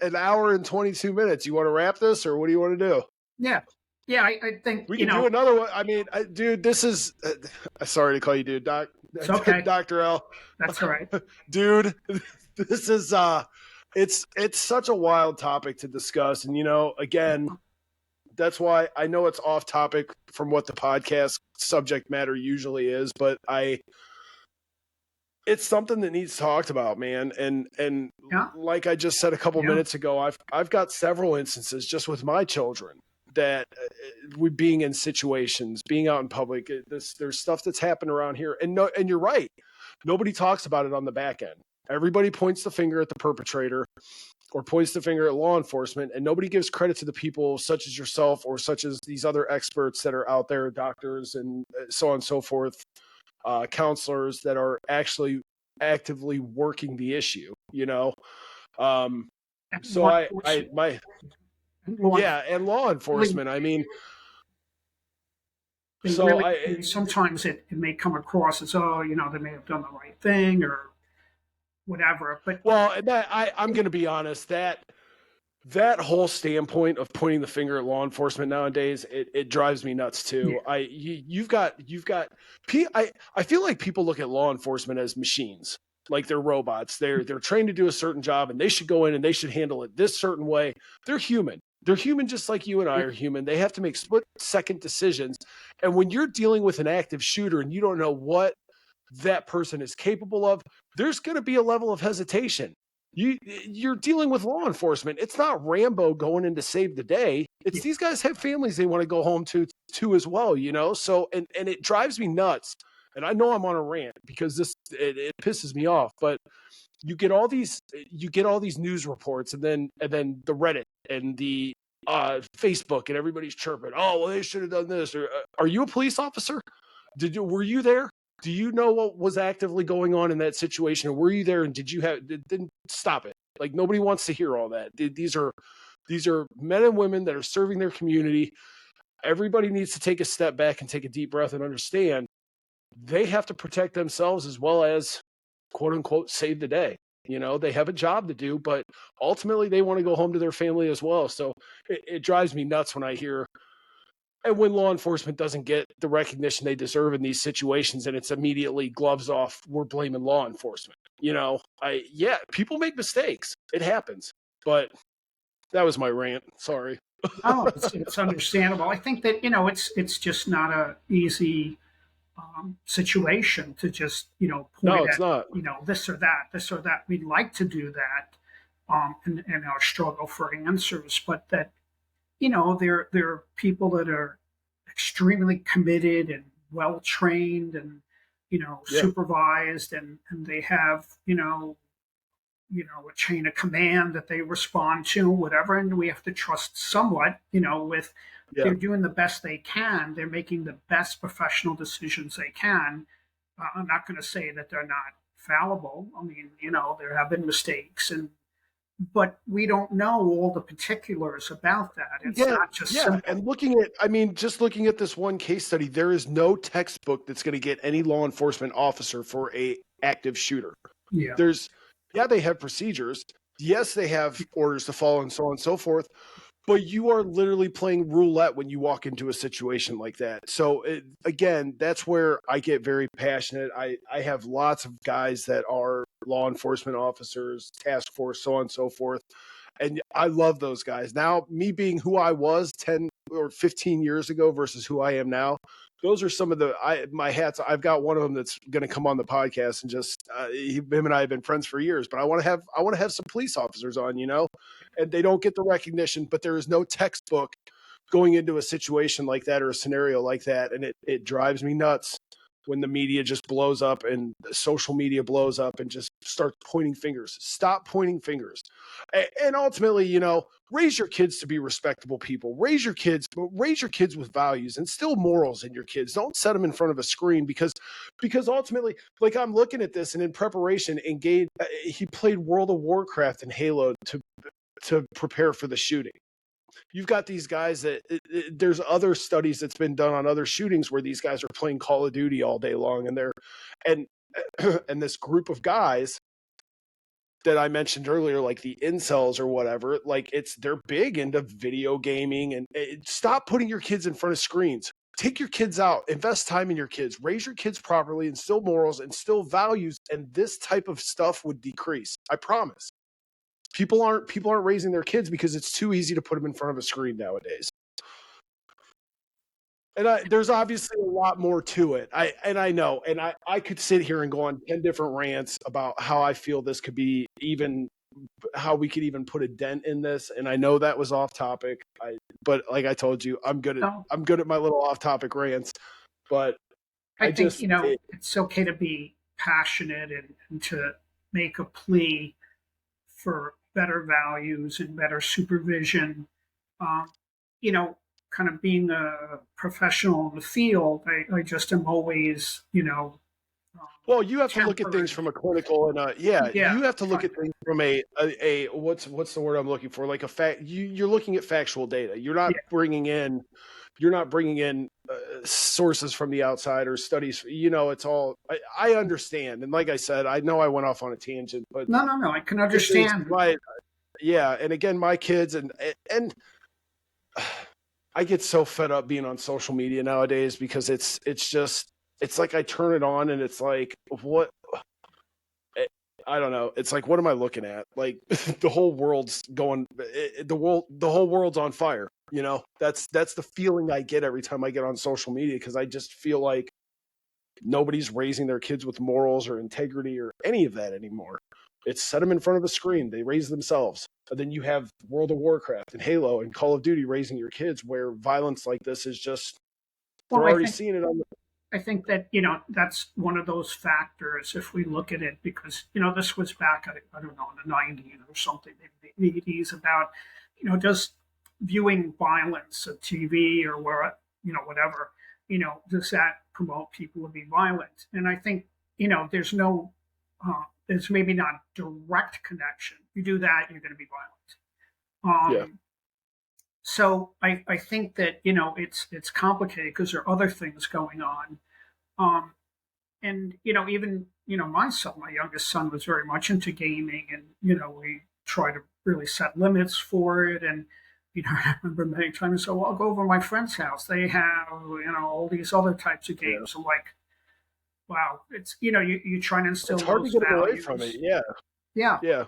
an hour and 22 minutes. You want to wrap this, or what do you want to do? Yeah, yeah. I think We can do another one. I mean, dude, this is. Sorry to call you dude, it's okay. Dr. L. That's all right. Dude, this is it's such a wild topic to discuss, and again, that's why I know it's off topic from what the podcast subject matter usually is, but it's something that needs talked about, man. And Yeah, like I just said a couple yeah, minutes ago, I've got several instances just with my children that we being in situations, being out in public, there's stuff that's happened around here, and you're right, nobody talks about it on the back end. Everybody points the finger at the perpetrator or points the finger at law enforcement, and nobody gives credit to the people such as yourself or such as these other experts that are out there, doctors and so on and so forth, counselors that are actually actively working the issue, you know? Um, And so law enforcement, law yeah, and law really, enforcement. I mean, they so really, I I, mean, sometimes it may come across as, oh, they may have done the right thing or whatever. But well, and that I'm going to be honest that whole standpoint of pointing the finger at law enforcement nowadays, it drives me nuts yeah, too. I feel like people look at law enforcement as machines, like they're robots. They're trained to do a certain job, and they should go in and they should handle it this certain way. They're human. They're human just like you and I are human. They have to make split second decisions. And when you're dealing with an active shooter and you don't know what that person is capable of, there's going to be a level of hesitation. You're dealing with law enforcement. It's not Rambo going in to save the day. It's yeah. these guys have families they want to go home to as well, you know? So and it drives me nuts. And I know I'm on a rant because it pisses me off, but you get all these news reports and then the Reddit and the Facebook and everybody's chirping. Oh, well, they should have done this. Or, are you a police officer? Were you there? Do you know what was actively going on in that situation? Or were you there and didn't stop it? Like nobody wants to hear all that. These are men and women that are serving their community. Everybody needs to take a step back and take a deep breath and understand they have to protect themselves as well as quote unquote save the day. You know, they have a job to do, but ultimately they want to go home to their family as well. So it drives me nuts when I hear and when law enforcement doesn't get the recognition they deserve in these situations and it's immediately gloves off, we're blaming law enforcement. You know, yeah, people make mistakes. It happens. But that was my rant. Sorry. No, it's understandable. I think that it's just not a easy situation to just No, point it's at not. this or that, this or that. We'd like to do that in our struggle for answers, but that there are people that are extremely committed and well trained and Yeah. supervised, and they have a chain of command that they respond to, whatever, and we have to trust somewhat, with Yeah. they're doing the best they can, they're making the best professional decisions they can. I'm not going to say that they're not fallible. I mean, there have been mistakes, and but we don't know all the particulars about that. It's Yeah, not just yeah. simple. And I mean, just looking at this one case study, there is no textbook that's going to get any law enforcement officer for a active shooter. Yeah. There's, yeah, they have procedures. Yes, they have orders to follow and so on and so forth. But you are literally playing roulette when you walk into a situation like that. So again, that's where I get very passionate. I have lots of guys that are law enforcement officers, task force, so on and so forth. And I love those guys. Now, me being who I was 10 or 15 years ago versus who I am now, those are some of my hats. I've got one of them that's going to come on the podcast and just him and I have been friends for years. But I want to have some police officers on, you know, and they don't get the recognition. But there is no textbook going into a situation like that or a scenario like that, and it drives me nuts when the media just blows up and social media blows up and just starts pointing fingers. Stop pointing fingers. And ultimately, you know, raise your kids to be respectable people. Raise your kids with values, instill morals in your kids. Don't set them in front of a screen because ultimately, like I'm looking at this and in preparation, engaged. He played World of Warcraft and Halo to prepare for the shooting. You've got these guys that there's other studies that's been done on other shootings where these guys are playing Call of Duty all day long, and and this group of guys that I mentioned earlier, like the incels or whatever, like they're big into video gaming and stop putting your kids in front of screens. Take your kids out, invest time in your kids, raise your kids properly, instill morals, instill values, and this type of stuff would decrease. I promise. People aren't raising their kids because it's too easy to put them in front of a screen nowadays. And there's obviously a lot more to it. I know, and I could sit here and go on 10 different rants about how I feel this could be even how we could even put a dent in this. And I know that was off topic. But like I told you, So I'm good at my little off topic rants. But I I think just it's okay to be passionate and to make a plea for better values and better supervision. Um, you know, kind of being a professional in the field, I just am always, Well, you have to look at things tempered. from a clinical and Yeah, you have to look fine. at things from a what's the word I'm looking for? Like a fact, you're looking at factual data. Yeah. You're not bringing in sources from the outside or studies. You know, it's all I understand. And like I said, I know I went off on a tangent, but No, no, no. I can this is understand. my yeah. And again, my kids and I get so fed up being on social media nowadays because it's just it's like I turn it on and it's like what I don't know. It's like, what am I looking at? Like the whole world's going, the whole world's on fire. You know, that's the feeling I get every time I get on social media because I just feel like nobody's raising their kids with morals or integrity or any of that anymore. It's set them in front of a screen. They raise themselves. And then you have World of Warcraft and Halo and Call of Duty raising your kids where violence like this is just, they're Well, already seeing it on the. I think that that's one of those factors if we look at it because this was back I don't know in the 90s or something, maybe the 80s about just viewing violence on TV or where whatever does that promote people to be violent? And I think there's no there's maybe not direct connection. You do that, you're going to be violent. Yeah. So I think that it's complicated because there are other things going on. Um, and even my son, my youngest son, was very much into gaming, and we try to really set limits for it. And I remember many times, so I'll go over to my friend's house. They have all these other types of Yeah. games. I'm like, wow, it's you try to instill It's hard to those get away from it. values. Yeah. Yeah. Yeah.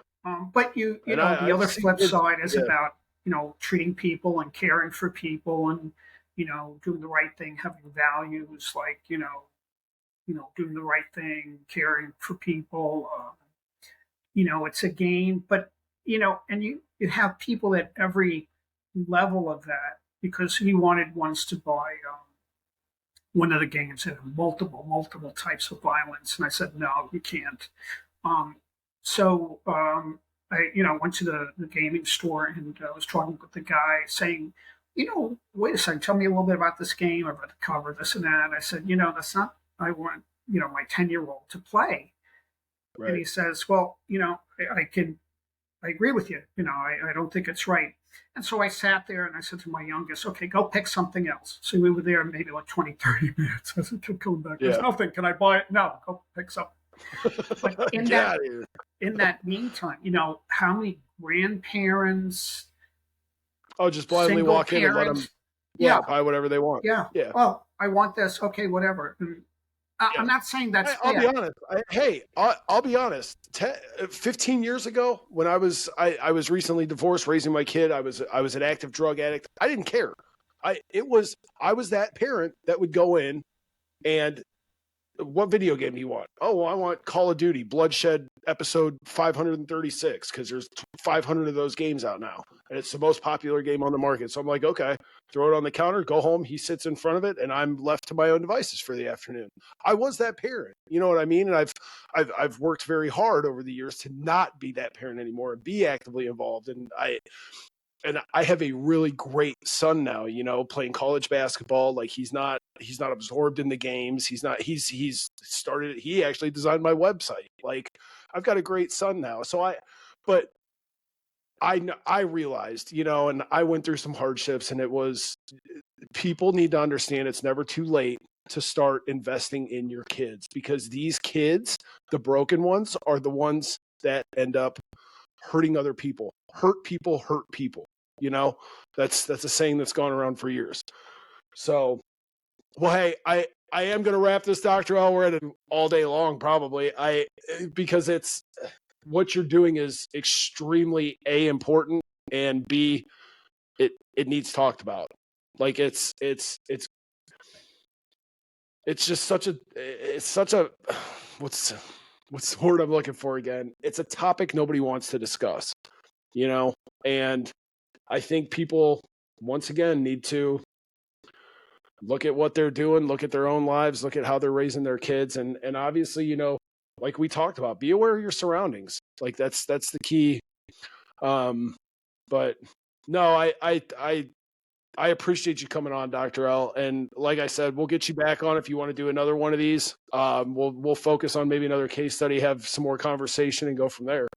But And the I've other seen flip kids. side is Yeah. about treating people and caring for people and doing the right thing, having values like doing the right thing, caring for people. It's a game, but and you have people at every level of that because he wanted once to buy one of the games that had multiple types of violence, and I said no, you can't. Um, so I went to the gaming store and I was talking with the guy saying, wait a second, tell me a little bit about this game, about the cover, this and that. I said, that's not I want my 10-year-old to play. And Right. he says, well, I agree with you. I don't think it's right. And so I sat there and I said to my youngest, okay, go pick something else. So we were there maybe like 20, 30 minutes. I said, keep coming back. There's Yeah. nothing. Can I buy it? No, go pick something. But in Get that out of here. in that meantime, how many grandparents, Oh, just blindly single walk in and let them, parents, yeah, buy whatever they want. yeah. Yeah. Oh, I want this. Okay, whatever. And Yeah. I'm not saying that's I'll be bad. honest. I'll be honest. 15 years ago, when I was recently divorced, raising my kid, I was an active drug addict. I didn't care. I was that parent that would go in and what video game do you want? Oh, well, I want Call of Duty Bloodshed episode 536 because there's 500 of those games out now, and it's the most popular game on the market. So I'm like, okay, throw it on the counter, go home. He sits in front of it, and I'm left to my own devices for the afternoon. I was that parent, you know what I mean? And I've worked very hard over the years to not be that parent anymore and be actively involved. And I have a really great son now, playing college basketball. Like he's not absorbed in the games. He's started, he actually designed my website. Like I've got a great son now. But I realized, and I went through some hardships and people need to understand it's never too late to start investing in your kids because these kids, the broken ones, are the ones that end up hurting other people. Hurt people hurt people. That's a saying that's gone around for years. So, well, hey, I am going to wrap this, Dr. L. We're at it all day long, probably. Because it's what you're doing is extremely important, and B, it needs talked about. Like it's just such a what's the word I'm looking for again? It's a topic nobody wants to discuss, and I think people, once again, need to look at what they're doing, look at their own lives, look at how they're raising their kids. And obviously, like we talked about, be aware of your surroundings. Like that's the key. But no, I appreciate you coming on, Dr. L. And like I said, we'll get you back on if you want to do another one of these. We'll focus on maybe another case study, have some more conversation, and go from there.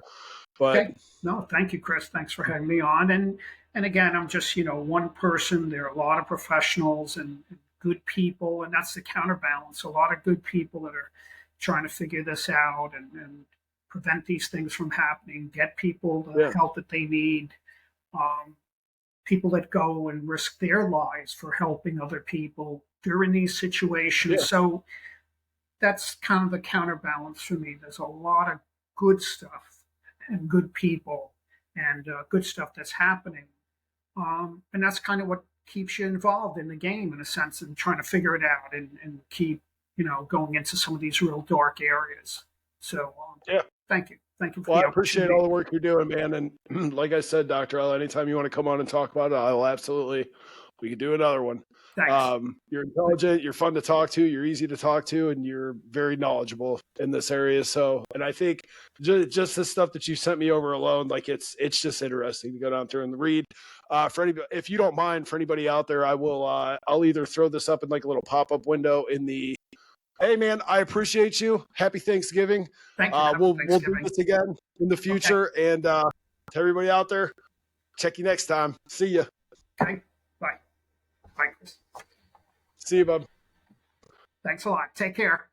But Okay. No, thank you, Chris. Thanks for having me on. And again, I'm just one person. There are a lot of professionals and good people, and that's the counterbalance. A lot of good people that are trying to figure this out and prevent these things from happening, get people the yeah, help that they need. Um, People that go and risk their lives for helping other people during these situations. yeah, So that's kind of the counterbalance for me. There's a lot of good stuff and good people and good stuff that's happening. And that's kind of what keeps you involved in the game in a sense and trying to figure it out and keep, going into some of these real dark areas. So yeah. thank you. Thank you for Well, I the appreciate opportunity. all the work you're doing, man. And like I said, Dr. L, anytime you want to come on and talk about it, I'll absolutely, we could do another one. Thanks. You're intelligent, you're fun to talk to, you're easy to talk to, and you're very knowledgeable in this area. So, and I think just the stuff that you sent me over alone, like it's just interesting to go down through and read. For anybody, if you don't mind, for anybody out there, I'll either throw this up in like a little pop-up window in the, hey man, I appreciate you. Happy Thanksgiving. Thank you. Happy We'll do Thanksgiving. this again in the Okay. future. And to everybody out there, check you next time. See ya. Okay. Bye. Bye, Chris. See you, bub. Thanks a lot. Take care.